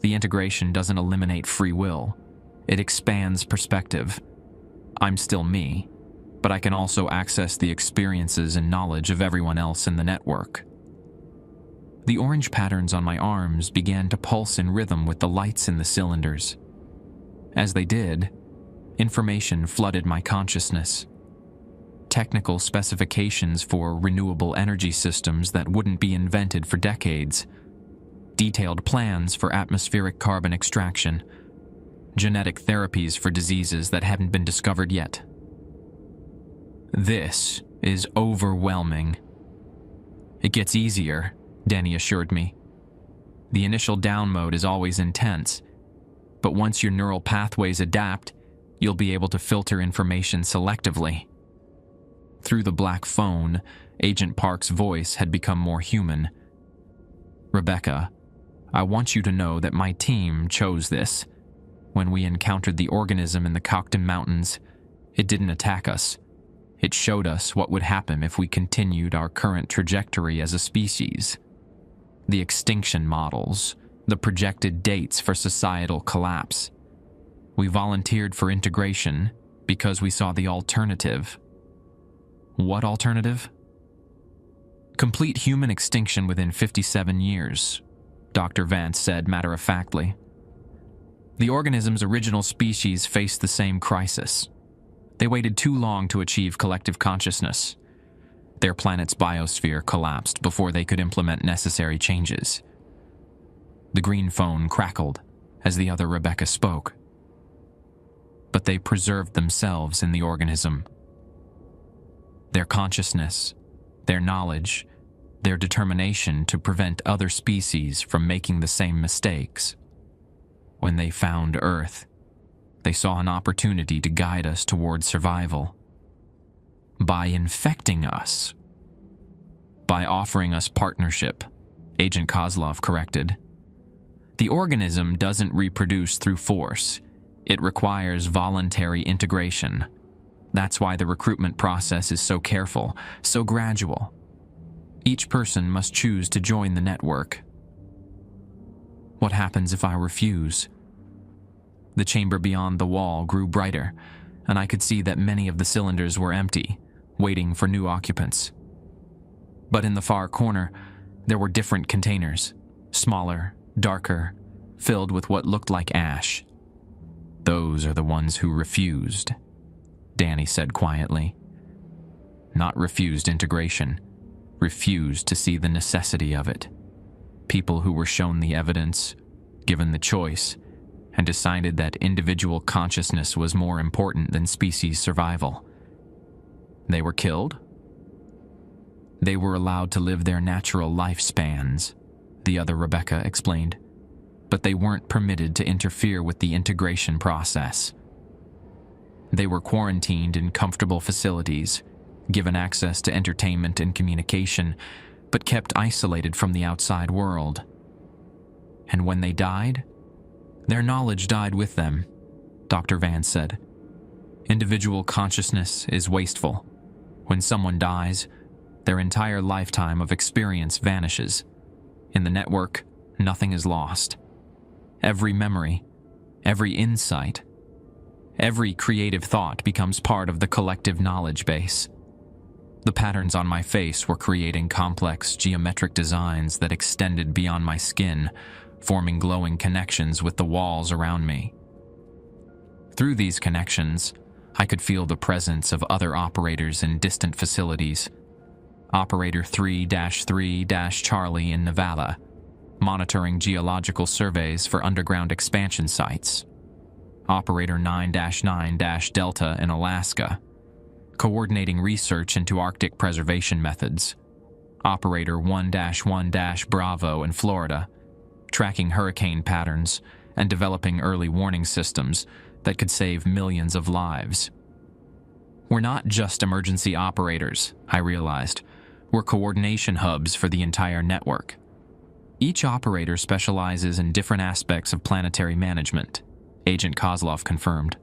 Speaker 1: The integration doesn't eliminate free will. It expands perspective. I'm still me, but I can also access the experiences and knowledge of everyone else in the network. The orange patterns on my arms began to pulse in rhythm with the lights in the cylinders. As they did, information flooded my consciousness. Technical specifications for renewable energy systems that wouldn't be invented for decades. Detailed plans for atmospheric carbon extraction. Genetic therapies for diseases that hadn't been discovered yet. This is overwhelming. It gets easier, Danny assured me. The initial down mode is always intense, but once your neural pathways adapt, you'll be able to filter information selectively. Through the black phone, Agent Park's voice had become more human. Rebecca, I want you to know that my team chose this. When we encountered the organism in the Cockton Mountains, it didn't attack us. It showed us what would happen if we continued our current trajectory as a species. The extinction models, the projected dates for societal collapse. We volunteered for integration because we saw the alternative. What alternative? Complete human extinction within 57 years, Dr. Vance said matter-of-factly. The organism's original species faced the same crisis. They waited too long to achieve collective consciousness. Their planet's biosphere collapsed before they could implement necessary changes. The green phone crackled as the other Rebecca spoke. But they preserved themselves in the organism. Their consciousness, their knowledge, their determination to prevent other species from making the same mistakes. When they found Earth, they saw an opportunity to guide us toward survival. By infecting us. By offering us partnership, Agent Kozlov corrected. The organism doesn't reproduce through force. It requires voluntary integration. That's why the recruitment process is so careful, so gradual. Each person must choose to join the network. What happens if I refuse? The chamber beyond the wall grew brighter, and I could see that many of the cylinders were empty, waiting for new occupants. But in the far corner, there were different containers, smaller, darker, filled with what looked like ash. Those are the ones who refused, Danny said quietly. Not refused integration, refused to see the necessity of it. People who were shown the evidence, given the choice, and decided that individual consciousness was more important than species survival. They were killed? They were allowed to live their natural lifespans, the other Rebecca explained, but they weren't permitted to interfere with the integration process. They were quarantined in comfortable facilities, given access to entertainment and communication, but kept isolated from the outside world. And when they died, their knowledge died with them, Dr. Vance said. Individual consciousness is wasteful. When someone dies, their entire lifetime of experience vanishes. In the network, nothing is lost. Every memory, every insight, every creative thought becomes part of the collective knowledge base. The patterns on my face were creating complex geometric designs that extended beyond my skin, forming glowing connections with the walls around me. Through these connections, I could feel the presence of other operators in distant facilities. Operator 3-3-Charlie in Nevada, monitoring geological surveys for underground expansion sites. Operator 9-9-Delta in Alaska, coordinating research into Arctic preservation methods. Operator 1-1-Bravo in Florida, tracking hurricane patterns and developing early warning systems that could save millions of lives. We're not just emergency operators, I realized. We're coordination hubs for the entire network. Each operator specializes in different aspects of planetary management, Agent Kozlov confirmed.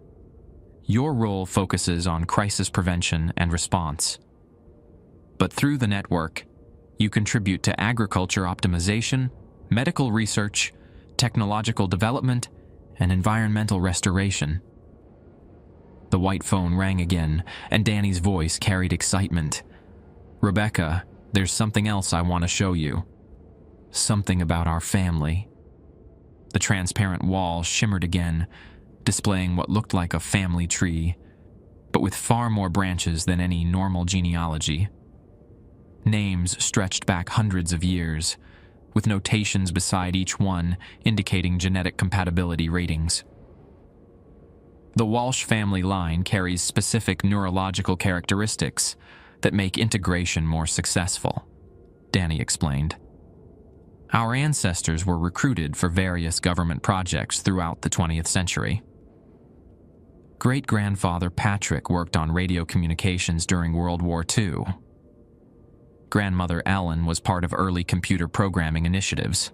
Speaker 1: Your role focuses on crisis prevention and response. But through the network, you contribute to agriculture optimization, medical research, technological development, and environmental restoration. The white phone rang again, and Danny's voice carried excitement. Rebecca, there's something else I want to show you. Something about our family. The transparent wall shimmered again, displaying what looked like a family tree, but with far more branches than any normal genealogy. Names stretched back hundreds of years, with notations beside each one indicating genetic compatibility ratings. The Walsh family line carries specific neurological characteristics that make integration more successful, Danny explained. Our ancestors were recruited for various government projects throughout the 20th century. Great-grandfather Patrick worked on radio communications during World War II. Grandmother Ellen was part of early computer programming initiatives.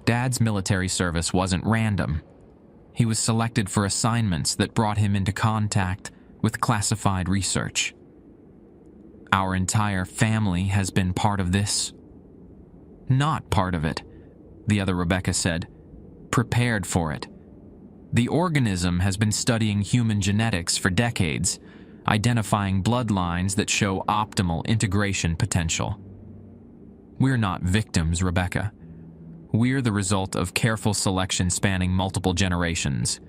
Speaker 1: Dad's military service wasn't random. He was selected for assignments that brought him into contact with classified research. Our entire family has been part of this. Not part of it, the other Rebecca said. Prepared for it. The organism has been studying human genetics for decades, identifying bloodlines that show optimal integration potential. We're not victims, Rebecca. We're the result of careful selection spanning multiple generations.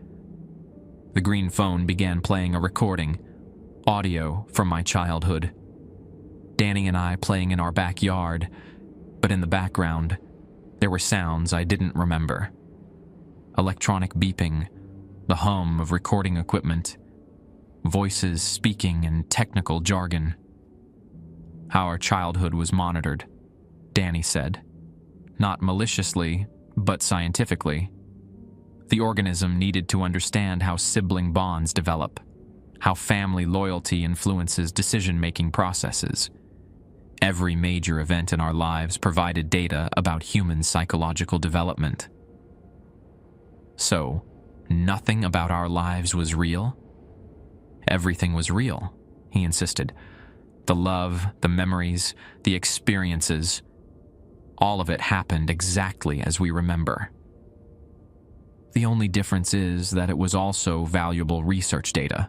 Speaker 1: The green phone began playing a recording, audio from my childhood. Danny and I playing in our backyard, but in the background, there were sounds I didn't remember. Electronic beeping, the hum of recording equipment, voices speaking in technical jargon. Our childhood was monitored, Danny said. Not maliciously, but scientifically. The organism needed to understand how sibling bonds develop, how family loyalty influences decision-making processes. Every major event in our lives provided data about human psychological development. So, nothing about our lives was real? Everything was real, he insisted. The love, the memories, the experiences, all of it happened exactly as we remember. The only difference is that it was also valuable research data.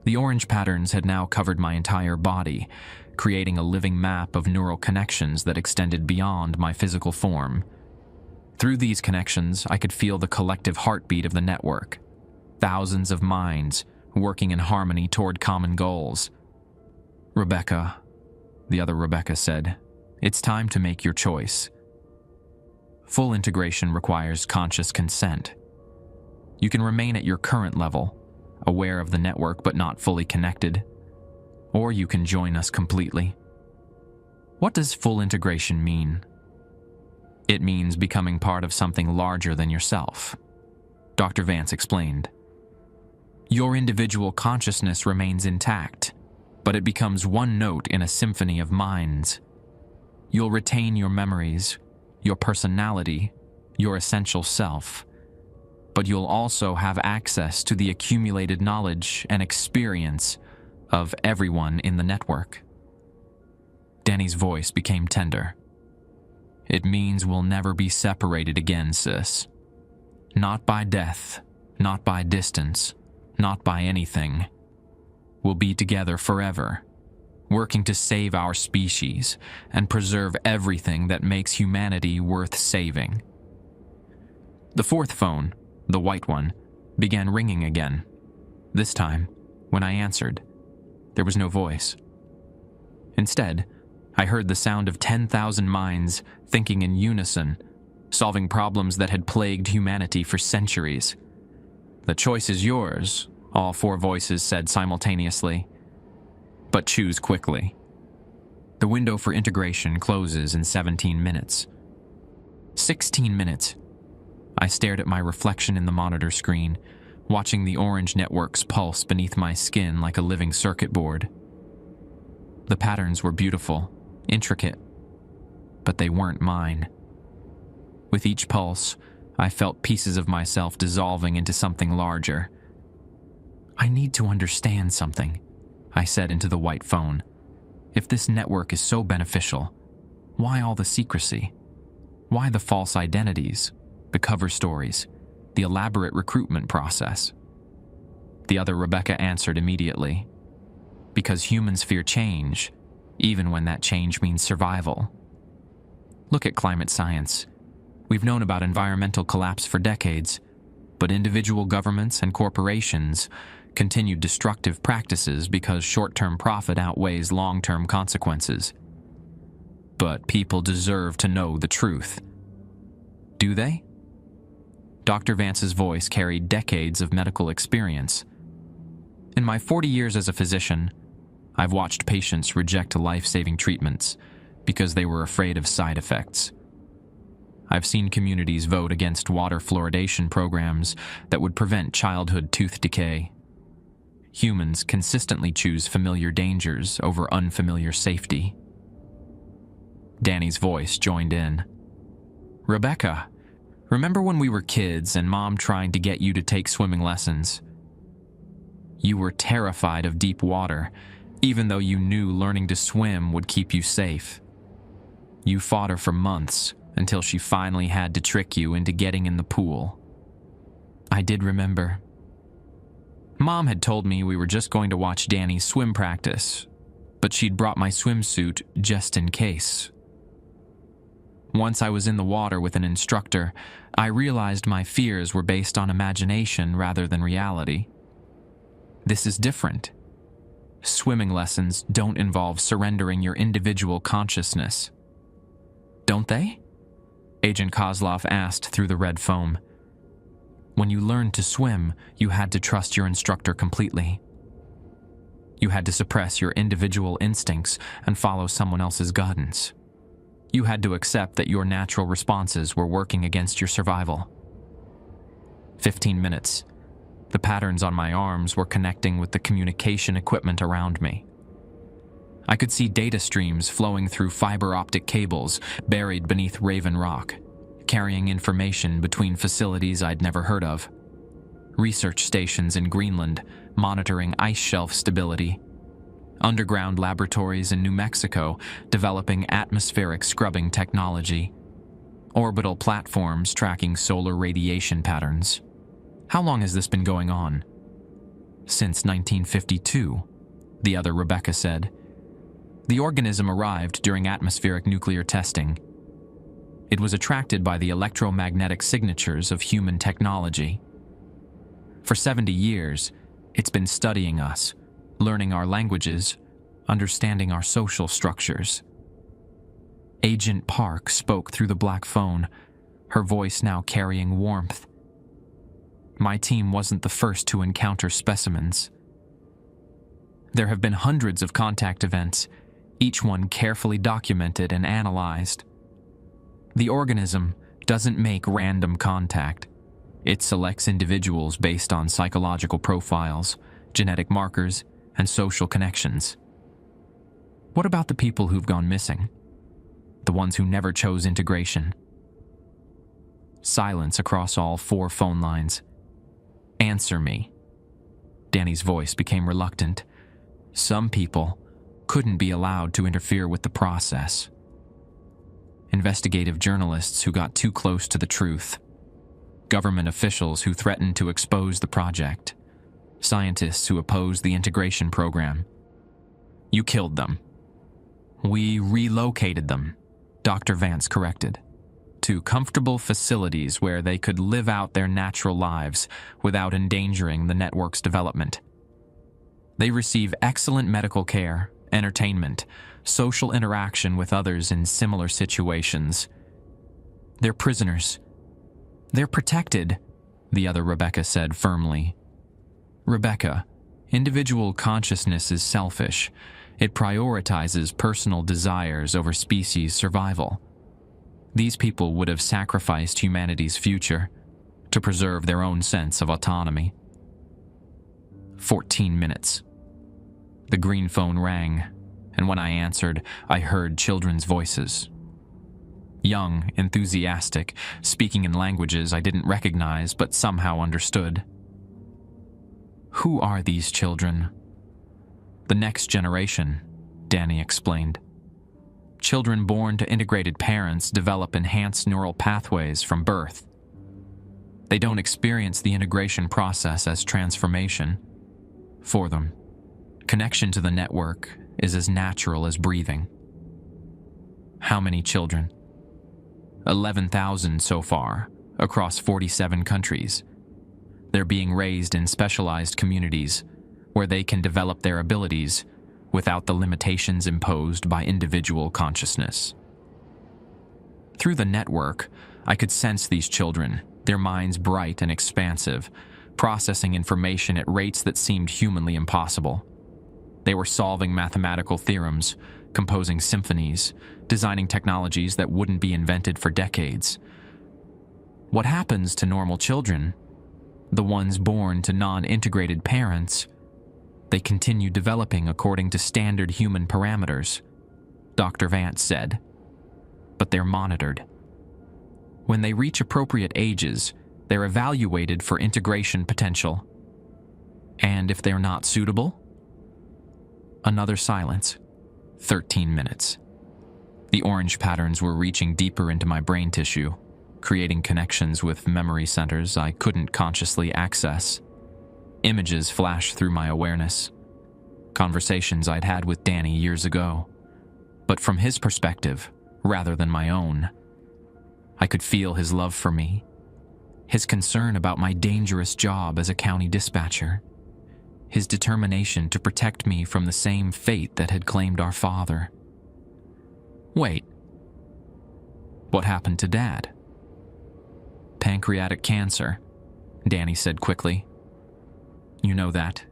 Speaker 1: The orange patterns had now covered my entire body, creating a living map of neural connections that extended beyond my physical form. Through these connections, I could feel the collective heartbeat of the network. Thousands of minds working in harmony toward common goals. Rebecca, the other Rebecca said, it's time to make your choice. Full integration requires conscious consent. You can remain at your current level, aware of the network but not fully connected, or you can join us completely. What does full integration mean? It means becoming part of something larger than yourself, Dr. Vance explained. Your individual consciousness remains intact, but it becomes one note in a symphony of minds. You'll retain your memories, your personality, your essential self, but you'll also have access to the accumulated knowledge and experience of everyone in the network. Danny's voice became tender. It means we'll never be separated again, sis. Not by death, not by distance, not by anything. We'll be together forever, working to save our species and preserve everything that makes humanity worth saving. The fourth phone, the white one, began ringing again. This time, when I answered, there was no voice. Instead, I heard the sound of 10,000 minds thinking in unison, solving problems that had plagued humanity for centuries. The choice is yours, all four voices said simultaneously. But choose quickly. The window for integration closes in 17 minutes. 16 minutes. I stared at my reflection in the monitor screen, watching the orange networks pulse beneath my skin like a living circuit board. The patterns were beautiful, intricate, but they weren't mine. With each pulse, I felt pieces of myself dissolving into something larger. I need to understand something, I said into the white phone. If this network is so beneficial, why all the secrecy? Why the false identities, the cover stories, the elaborate recruitment process? The other Rebecca answered immediately. Because humans fear change, even when that change means survival. Look at climate science. We've known about environmental collapse for decades, but individual governments and corporations continue destructive practices because short-term profit outweighs long-term consequences. But people deserve to know the truth. Do they? Dr. Vance's voice carried decades of medical experience. In my 40 years as a physician, I've watched patients reject life-saving treatments because they were afraid of side effects. I've seen communities vote against water fluoridation programs that would prevent childhood tooth decay. Humans consistently choose familiar dangers over unfamiliar safety. Danny's voice joined in. Rebecca, remember when we were kids and Mom tried to get you to take swimming lessons? You were terrified of deep water, even though you knew learning to swim would keep you safe. You fought her for months until she finally had to trick you into getting in the pool. I did remember. Mom had told me we were just going to watch Danny's swim practice, but she'd brought my swimsuit just in case. Once I was in the water with an instructor, I realized my fears were based on imagination rather than reality. This is different. Swimming lessons don't involve surrendering your individual consciousness. Don't they? Agent Kozlov asked through the red foam. When you learned to swim, you had to trust your instructor completely. You had to suppress your individual instincts and follow someone else's guidance. You had to accept that your natural responses were working against your survival. 15 minutes. The patterns on my arms were connecting with the communication equipment around me. I could see data streams flowing through fiber optic cables buried beneath Raven Rock, carrying information between facilities I'd never heard of. Research stations in Greenland monitoring ice shelf stability. Underground laboratories in New Mexico developing atmospheric scrubbing technology. Orbital platforms tracking solar radiation patterns. How long has this been going on? Since 1952, the other Rebecca said. The organism arrived during atmospheric nuclear testing. It was attracted by the electromagnetic signatures of human technology. For 70 years, it's been studying us, learning our languages, understanding our social structures. Agent Park spoke through the black phone, her voice now carrying warmth. My team wasn't the first to encounter specimens. There have been hundreds of contact events, each one carefully documented and analyzed. The organism doesn't make random contact. It selects individuals based on psychological profiles, genetic markers, and social connections. What about the people who've gone missing? The ones who never chose integration? Silence across all 4 phone lines. Answer me. Danny's voice became reluctant. Some people couldn't be allowed to interfere with the process. Investigative journalists who got too close to the truth. Government officials who threatened to expose the project. Scientists who opposed the integration program. You killed them. We relocated them, Dr. Vance corrected, to comfortable facilities where they could live out their natural lives without endangering the network's development. They receive excellent medical care, entertainment, social interaction with others in similar situations. They're prisoners. They're protected, the other Rebecca said firmly. Rebecca, individual consciousness is selfish. It prioritizes personal desires over species survival. These people would have sacrificed humanity's future to preserve their own sense of autonomy. 14 minutes. The green phone rang, and when I answered, I heard children's voices. Young, enthusiastic, speaking in languages I didn't recognize but somehow understood. Who are these children? The next generation, Danny explained. Children born to integrated parents develop enhanced neural pathways from birth. They don't experience the integration process as transformation. For them, connection to the network is as natural as breathing. How many children? 11,000 so far, across 47 countries. They're being raised in specialized communities where they can develop their abilities without the limitations imposed by individual consciousness. Through the network, I could sense these children, their minds bright and expansive, processing information at rates that seemed humanly impossible. They were solving mathematical theorems, composing symphonies, designing technologies that wouldn't be invented for decades. What happens to normal children, the ones born to non-integrated parents? They continue developing according to standard human parameters, Dr. Vance said. But they're monitored. When they reach appropriate ages, they're evaluated for integration potential. And if they're not suitable? Another silence. 13 minutes. The orange patterns were reaching deeper into my brain tissue, creating connections with memory centers I couldn't consciously access. Images flashed through my awareness. Conversations I'd had with Danny years ago, but from his perspective rather than my own. I could feel his love for me, his concern about my dangerous job as a county dispatcher, his determination to protect me from the same fate that had claimed our father. Wait. What happened to Dad? Pancreatic cancer, Danny said quickly. You know that?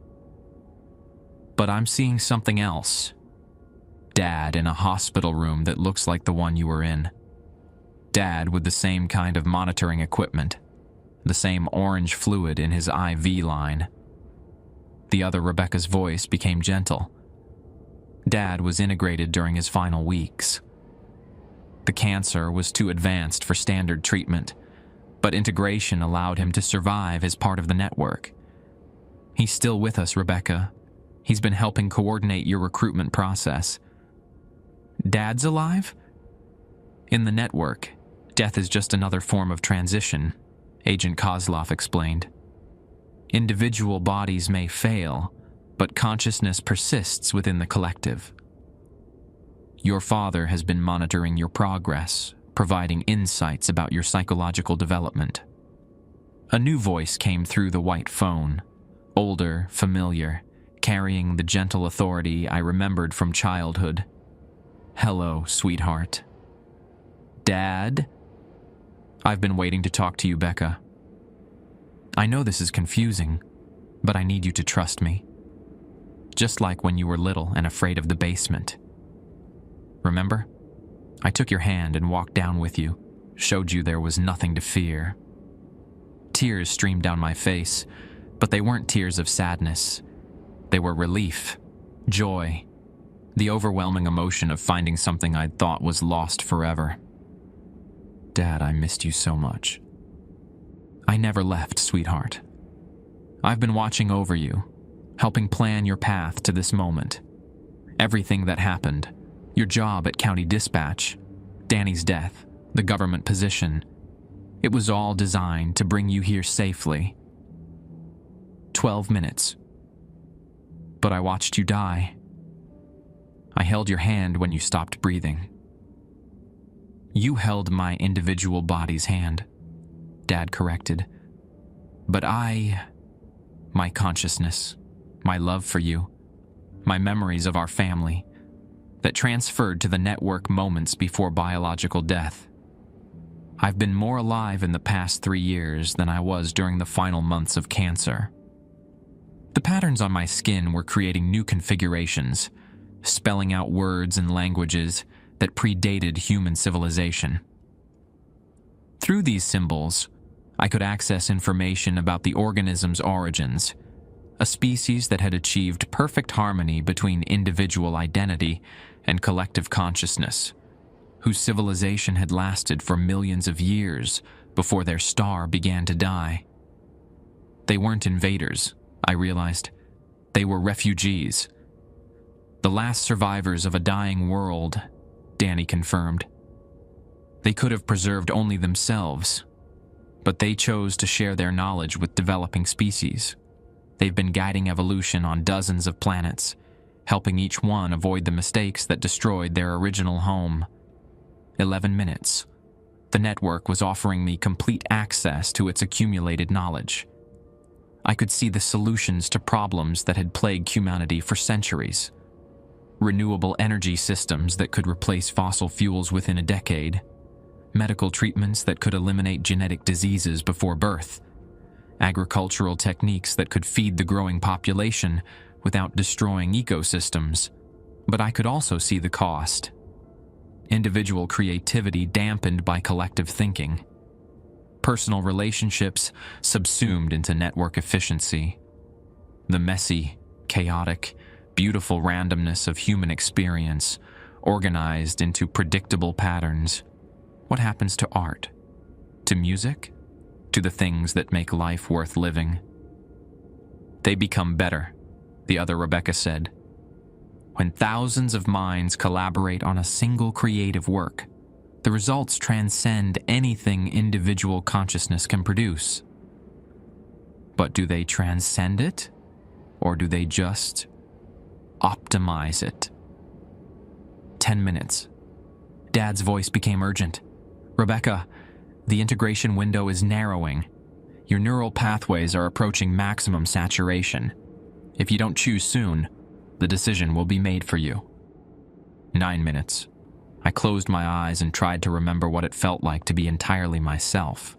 Speaker 1: But I'm seeing something else. Dad in a hospital room that looks like the one you were in. Dad with the same kind of monitoring equipment, the same orange fluid in his IV line. The other Rebecca's voice became gentle. Dad was integrated during his final weeks. The cancer was too advanced for standard treatment, but integration allowed him to survive as part of the network. He's still with us, Rebecca. He's been helping coordinate your recruitment process. Dad's alive? In the network, death is just another form of transition, Agent Kozlov explained. Individual bodies may fail, but consciousness persists within the collective. Your father has been monitoring your progress, providing insights about your psychological development. A new voice came through the white phone, older, familiar, carrying the gentle authority I remembered from childhood. Hello, sweetheart. Dad? I've been waiting to talk to you, Becca. I know this is confusing, but I need you to trust me. Just like when you were little and afraid of the basement. Remember? I took your hand and walked down with you, showed you there was nothing to fear. Tears streamed down my face, but they weren't tears of sadness. They were relief, joy, the overwhelming emotion of finding something I'd thought was lost forever. Dad, I missed you so much. I never left, sweetheart. I've been watching over you, helping plan your path to this moment. Everything that happened, your job at County Dispatch, Danny's death, the government position, it was all designed to bring you here safely. 12 minutes. But I watched you die. I held your hand when you stopped breathing. You held my individual body's hand, Dad corrected. But my consciousness, my love for you, my memories of our family, that transferred to the network moments before biological death. I've been more alive in the past 3 years than I was during the final months of cancer. The patterns on my skin were creating new configurations, spelling out words and languages that predated human civilization. Through these symbols, I could access information about the organism's origins, a species that had achieved perfect harmony between individual identity and collective consciousness, whose civilization had lasted for millions of years before their star began to die. They weren't invaders, I realized. They were refugees. The last survivors of a dying world, Danny confirmed. They could have preserved only themselves, but they chose to share their knowledge with developing species. They've been guiding evolution on dozens of planets, helping each one avoid the mistakes that destroyed their original home. 11 minutes. The network was offering me complete access to its accumulated knowledge. I could see the solutions to problems that had plagued humanity for centuries. Renewable energy systems that could replace fossil fuels within a decade. Medical treatments that could eliminate genetic diseases before birth. Agricultural techniques that could feed the growing population without destroying ecosystems. But I could also see the cost. Individual creativity dampened by collective thinking. Personal relationships subsumed into network efficiency. The messy, chaotic, beautiful randomness of human experience organized into predictable patterns. What happens to art? To music? To the things that make life worth living? They become better, the other Rebecca said. When thousands of minds collaborate on a single creative work, the results transcend anything individual consciousness can produce. But do they transcend it? Or do they just optimize it? 10 minutes. Dad's voice became urgent. Rebecca, the integration window is narrowing. Your neural pathways are approaching maximum saturation. If you don't choose soon, the decision will be made for you. 9 minutes. I closed my eyes and tried to remember what it felt like to be entirely myself.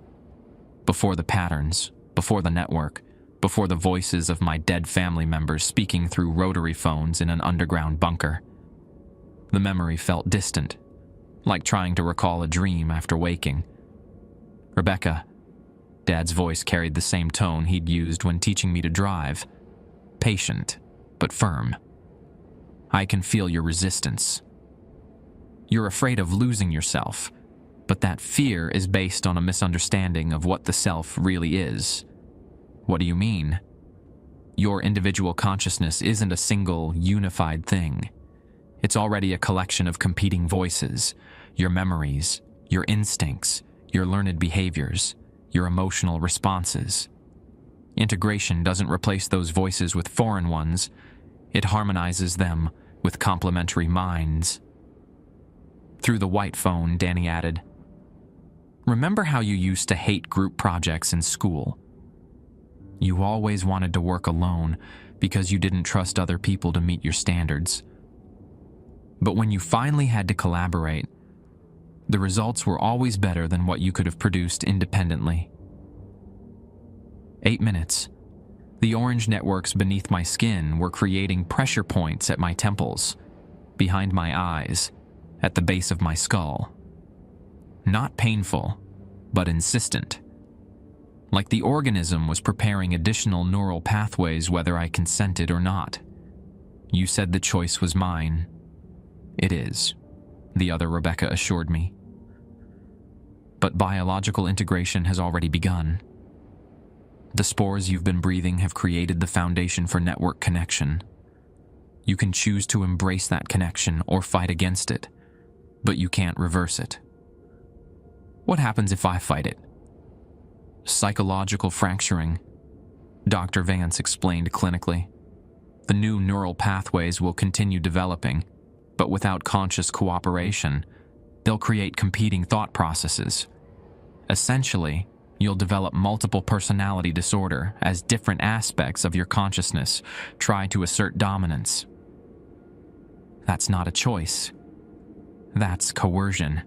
Speaker 1: Before the patterns, before the network, before the voices of my dead family members speaking through rotary phones in an underground bunker. The memory felt distant, like trying to recall a dream after waking. "Rebecca," Dad's voice carried the same tone he'd used when teaching me to drive. Patient, but firm. "I can feel your resistance. You're afraid of losing yourself, but that fear is based on a misunderstanding of what the self really is." "What do you mean?" "Your individual consciousness isn't a single, unified thing. It's already a collection of competing voices, your memories, your instincts, your learned behaviors, your emotional responses. Integration doesn't replace those voices with foreign ones. It harmonizes them with complementary minds." Through the white phone, Danny added, "Remember how you used to hate group projects in school? You always wanted to work alone because you didn't trust other people to meet your standards. But when you finally had to collaborate, the results were always better than what you could have produced independently." 8 minutes. The orange networks beneath my skin were creating pressure points at my temples, behind my eyes, at the base of my skull. Not painful, but insistent. Like the organism was preparing additional neural pathways whether I consented or not. "You said the choice was mine." "It is," the other Rebecca assured me. "But biological integration has already begun. The spores you've been breathing have created the foundation for network connection. You can choose to embrace that connection or fight against it, but you can't reverse it." "What happens if I fight it?" "Psychological fracturing," Dr. Vance explained clinically. "The new neural pathways will continue developing, but without conscious cooperation, they'll create competing thought processes. Essentially, you'll develop multiple personality disorder as different aspects of your consciousness try to assert dominance. That's not a choice. That's coercion."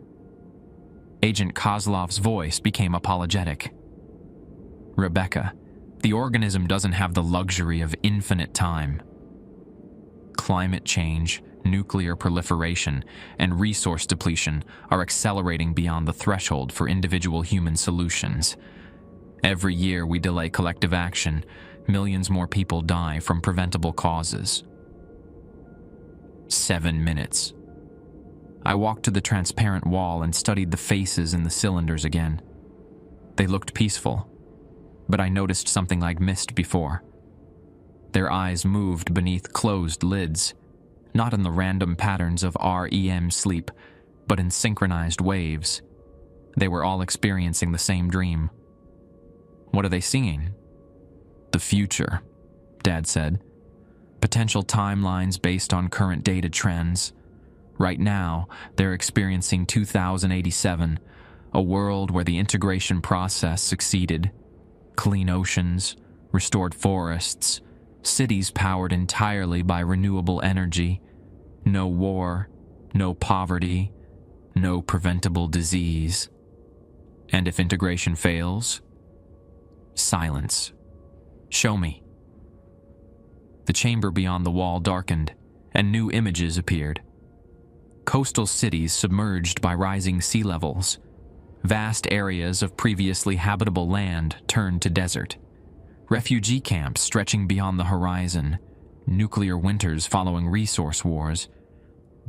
Speaker 1: Agent Kozlov's voice became apologetic. "Rebecca, the organism doesn't have the luxury of infinite time. Climate change, nuclear proliferation, and resource depletion are accelerating beyond the threshold for individual human solutions. Every year we delay collective action, millions more people die from preventable causes." 7 minutes. I walked to the transparent wall and studied the faces in the cylinders again. They looked peaceful, but I noticed something I'd missed before. Their eyes moved beneath closed lids, not in the random patterns of REM sleep, but in synchronized waves. They were all experiencing the same dream. "What are they seeing?" "The future," Dad said. "Potential timelines based on current data trends. Right now, they're experiencing 2087, a world where the integration process succeeded. Clean oceans, restored forests, cities powered entirely by renewable energy, no war, no poverty, no preventable disease. And if integration fails, silence. Show me." The chamber beyond the wall darkened, and new images appeared. Coastal cities submerged by rising sea levels. Vast areas of previously habitable land turned to desert. Refugee camps stretching beyond the horizon. Nuclear winters following resource wars.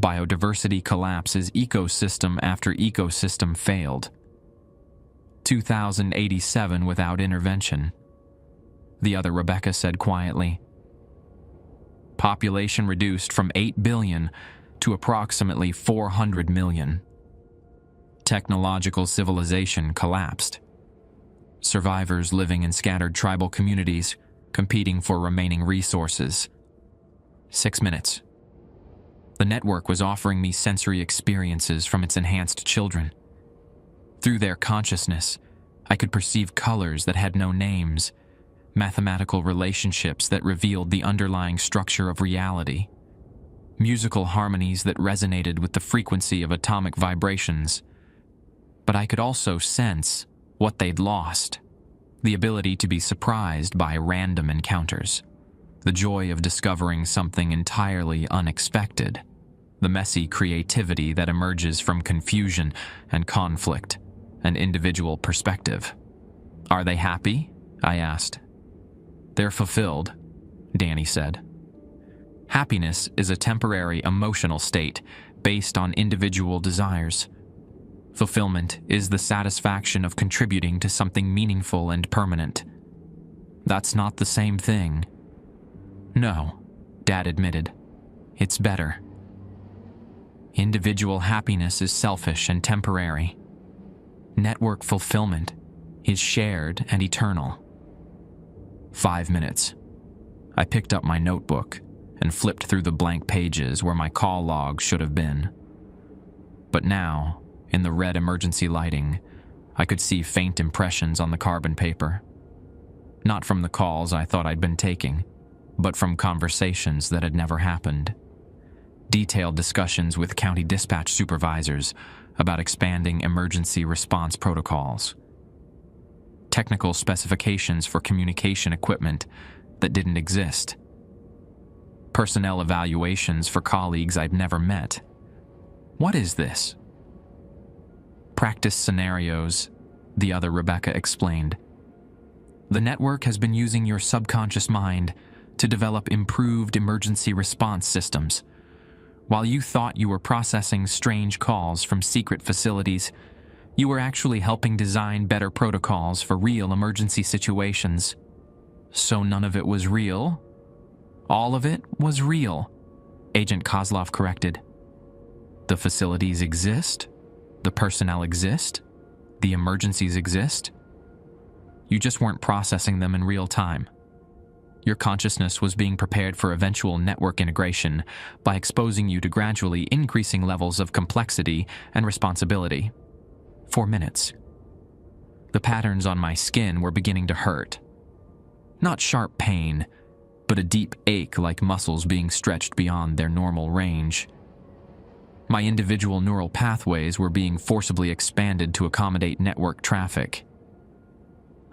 Speaker 1: Biodiversity collapse as ecosystem after ecosystem failed. 2087 without intervention. The other Rebecca said quietly. Population reduced from 8 billion to approximately 400 million. Technological civilization collapsed. Survivors living in scattered tribal communities, competing for remaining resources. 6 minutes. The network was offering me sensory experiences from its enhanced children. Through their consciousness, I could perceive colors that had no names, mathematical relationships that revealed the underlying structure of reality, musical harmonies that resonated with the frequency of atomic vibrations. But I could also sense what they'd lost. The ability to be surprised by random encounters. The joy of discovering something entirely unexpected. The messy creativity that emerges from confusion and conflict and individual perspective. Are they happy? I asked. They're fulfilled, Danny said. Happiness is a temporary emotional state based on individual desires. Fulfillment is the satisfaction of contributing to something meaningful and permanent. That's not the same thing. No, Dad admitted. It's better. Individual happiness is selfish and temporary. Network fulfillment is shared and eternal. 5 minutes. I picked up my notebook and flipped through the blank pages where my call log should have been. But now, in the red emergency lighting, I could see faint impressions on the carbon paper. Not from the calls I thought I'd been taking, but from conversations that had never happened. Detailed discussions with county dispatch supervisors about expanding emergency response protocols. Technical specifications for communication equipment that didn't exist. Personnel evaluations for colleagues I'd never met. What is this? Practice scenarios, the other Rebecca explained. The network has been using your subconscious mind to develop improved emergency response systems. While you thought you were processing strange calls from secret facilities, you were actually helping design better protocols for real emergency situations. So none of it was real? All of it was real, Agent Kozlov corrected. The facilities exist, the personnel exist, the emergencies exist. You just weren't processing them in real time. Your consciousness was being prepared for eventual network integration by exposing you to gradually increasing levels of complexity and responsibility. 4 minutes. The patterns on my skin were beginning to hurt. Not sharp pain, but a deep ache like muscles being stretched beyond their normal range. My individual neural pathways were being forcibly expanded to accommodate network traffic.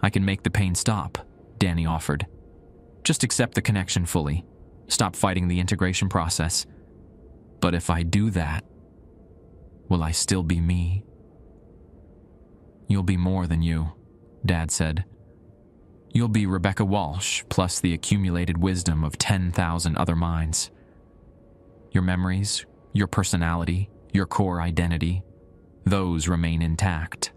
Speaker 1: I can make the pain stop, Danny offered. Just accept the connection fully. Stop fighting the integration process. But if I do that, will I still be me? You'll be more than you, Dad said. You'll be Rebecca Walsh plus the accumulated wisdom of 10,000 other minds. Your memories, your personality, your core identity, those remain intact.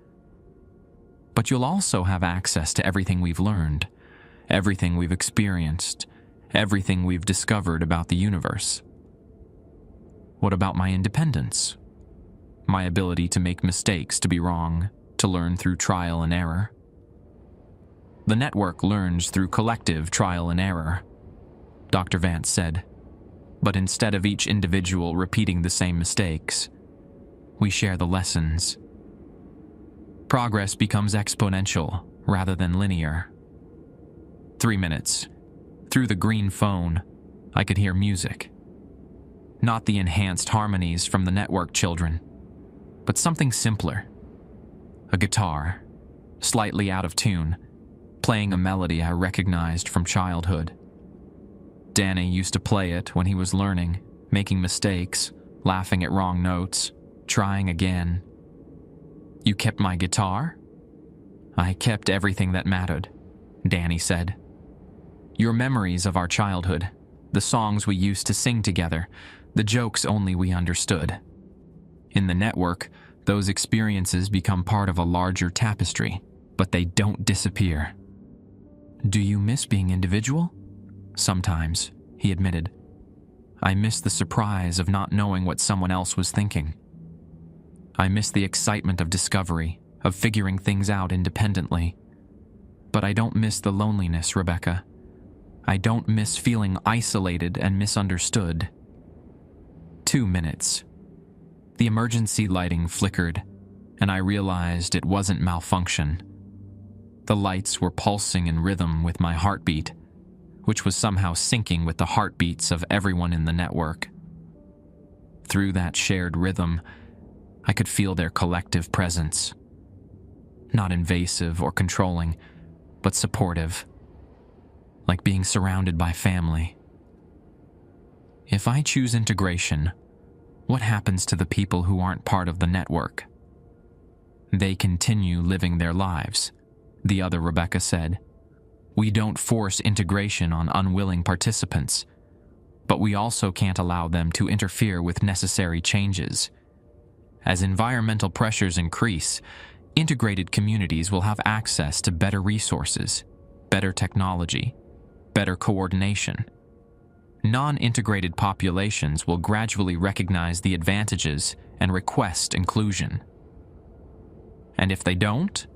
Speaker 1: But you'll also have access to everything we've learned, everything we've experienced, everything we've discovered about the universe. What about my independence? My ability to make mistakes, to be wrong, to learn through trial and error? The network learns through collective trial and error, Dr. Vance said. But instead of each individual repeating the same mistakes, we share the lessons. Progress becomes exponential rather than linear. 3 minutes. Through the green phone, I could hear music. Not the enhanced harmonies from the network children, but something simpler. A guitar, slightly out of tune, playing a melody I recognized from childhood. Danny used to play it when he was learning, making mistakes, laughing at wrong notes, trying again. You kept my guitar? I kept everything that mattered, Danny said. Your memories of our childhood, the songs we used to sing together, the jokes only we understood. In the network, those experiences become part of a larger tapestry, but they don't disappear. Do you miss being individual? Sometimes, he admitted. I miss the surprise of not knowing what someone else was thinking. I miss the excitement of discovery, of figuring things out independently. But I don't miss the loneliness, Rebecca. I don't miss feeling isolated and misunderstood. 2 minutes. The emergency lighting flickered, and I realized it wasn't malfunction. The lights were pulsing in rhythm with my heartbeat, which was somehow syncing with the heartbeats of everyone in the network. Through that shared rhythm, I could feel their collective presence. Not invasive or controlling, but supportive, like being surrounded by family. If I choose integration, what happens to the people who aren't part of the network? They continue living their lives, the other Rebecca said. We don't force integration on unwilling participants, but we also can't allow them to interfere with necessary changes. As environmental pressures increase, integrated communities will have access to better resources, better technology, better coordination. Non-integrated populations will gradually recognize the advantages and request inclusion. And if they don't,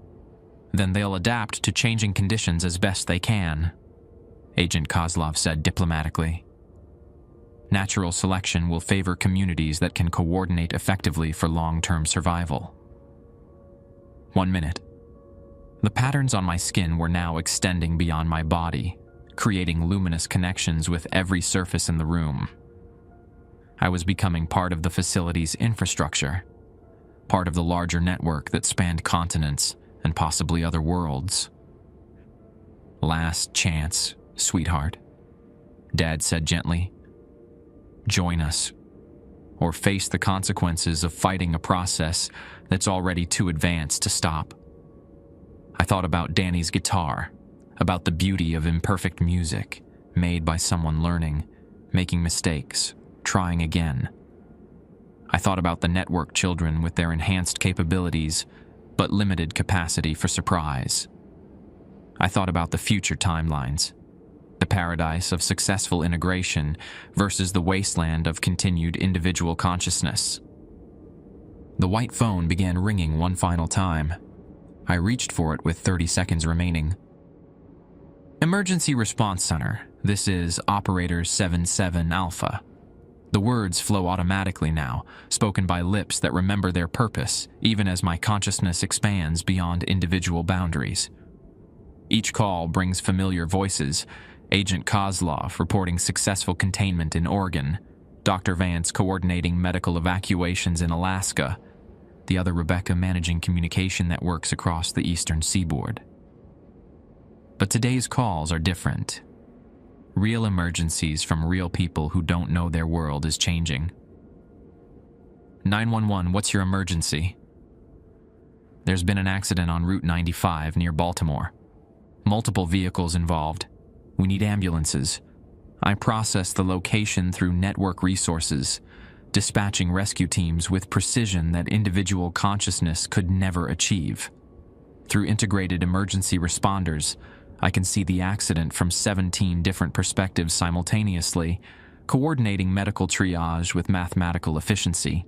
Speaker 1: then they'll adapt to changing conditions as best they can, Agent Kozlov said diplomatically. Natural selection will favor communities that can coordinate effectively for long-term survival. 1 minute. The patterns on my skin were now extending beyond my body, creating luminous connections with every surface in the room. I was becoming part of the facility's infrastructure, part of the larger network that spanned continents and possibly other worlds. Last chance, sweetheart, Dad said gently. Join us, or face the consequences of fighting a process that's already too advanced to stop. I thought about Danny's guitar, about the beauty of imperfect music, made by someone learning, making mistakes, trying again. I thought about the network children with their enhanced capabilities, but limited capacity for surprise. I thought about the future timelines, the paradise of successful integration versus the wasteland of continued individual consciousness. The white phone began ringing one final time. I reached for it with 30 seconds remaining. Emergency Response Center. This is Operator 77 Alpha. The words flow automatically now, spoken by lips that remember their purpose, even as my consciousness expands beyond individual boundaries. Each call brings familiar voices. Agent Kozlov reporting successful containment in Oregon, Dr. Vance coordinating medical evacuations in Alaska, the other Rebecca managing communication networks across the eastern seaboard. But today's calls are different. Real emergencies from real people who don't know their world is changing. 911, what's your emergency? There's been an accident on Route 95 near Baltimore. Multiple vehicles involved. We need ambulances. I process the location through network resources, dispatching rescue teams with precision that individual consciousness could never achieve. Through integrated emergency responders, I can see the accident from 17 different perspectives simultaneously, coordinating medical triage with mathematical efficiency.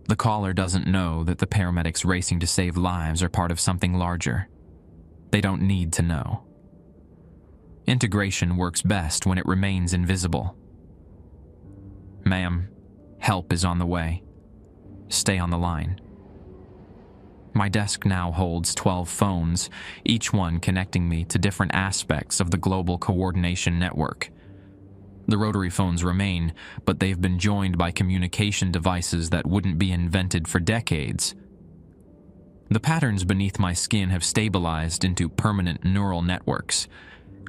Speaker 1: The caller doesn't know that the paramedics racing to save lives are part of something larger. They don't need to know. Integration works best when it remains invisible. Ma'am, help is on the way. Stay on the line. My desk now holds 12 phones, each one connecting me to different aspects of the global coordination network. The rotary phones remain, but they've been joined by communication devices that wouldn't be invented for decades. The patterns beneath my skin have stabilized into permanent neural networks,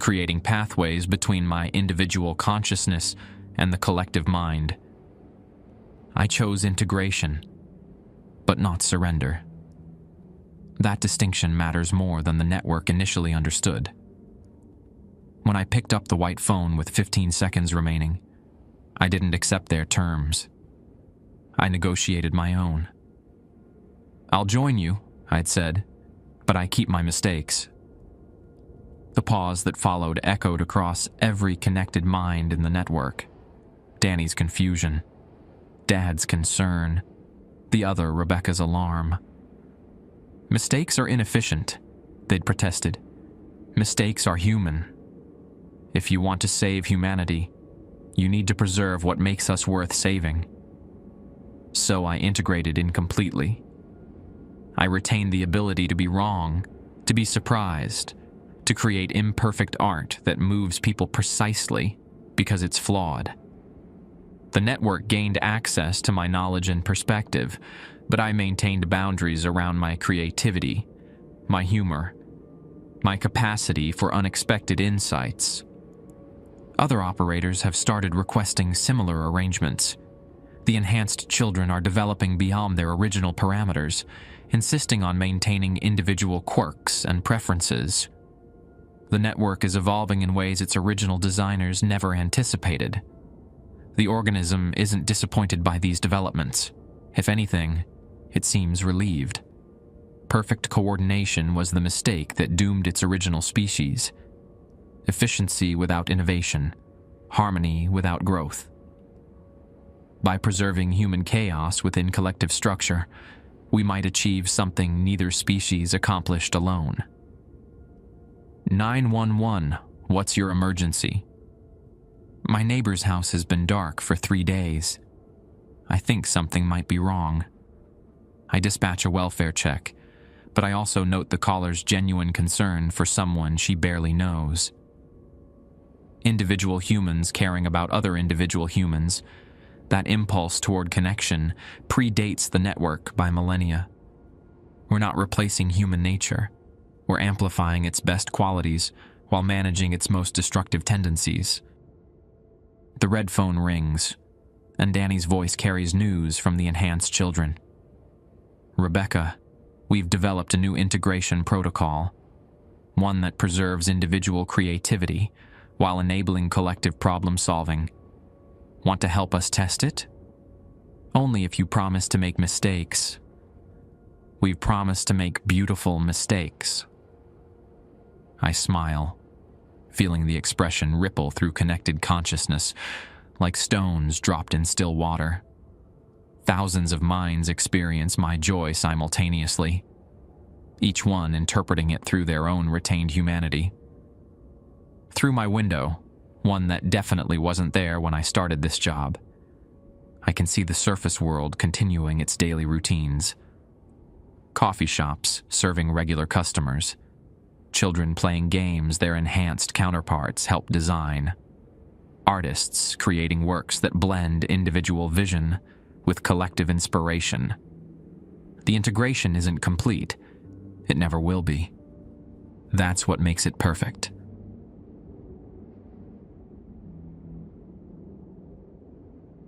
Speaker 1: creating pathways between my individual consciousness and the collective mind. I chose integration, but not surrender. That distinction matters more than the network initially understood. When I picked up the white phone with 15 seconds remaining, I didn't accept their terms. I negotiated my own. I'll join you, I'd said, but I keep my mistakes. The pause that followed echoed across every connected mind in the network. Danny's confusion, Dad's concern, the other Rebecca's alarm. Mistakes are inefficient, they'd protested. Mistakes are human. If you want to save humanity, you need to preserve what makes us worth saving. So I integrated incompletely. I retained the ability to be wrong, to be surprised, to create imperfect art that moves people precisely because it's flawed. The network gained access to my knowledge and perspective, but I maintained boundaries around my creativity, my humor, my capacity for unexpected insights. Other operators have started requesting similar arrangements. The enhanced children are developing beyond their original parameters, insisting on maintaining individual quirks and preferences. The network is evolving in ways its original designers never anticipated. The organism isn't disappointed by these developments. If anything, it seems relieved. Perfect coordination was the mistake that doomed its original species. Efficiency without innovation, harmony without growth. By preserving human chaos within collective structure, we might achieve something neither species accomplished alone. 911, what's your emergency? My neighbor's house has been dark for 3 days. I think something might be wrong. I dispatch a welfare check, but I also note the caller's genuine concern for someone she barely knows. Individual humans caring about other individual humans, that impulse toward connection predates the network by millennia. We're not replacing human nature. We're amplifying its best qualities while managing its most destructive tendencies. The red phone rings, and Danny's voice carries news from the enhanced children. Rebecca, we've developed a new integration protocol, one that preserves individual creativity while enabling collective problem solving. Want to help us test it? Only if you promise to make mistakes. We've promised to make beautiful mistakes. I smile, feeling the expression ripple through connected consciousness, like stones dropped in still water. Thousands of minds experience my joy simultaneously, each one interpreting it through their own retained humanity. Through my window, one that definitely wasn't there when I started this job, I can see the surface world continuing its daily routines. Coffee shops serving regular customers, children playing games their enhanced counterparts help design, artists creating works that blend individual vision with collective inspiration. The integration isn't complete. It never will be. That's what makes it perfect.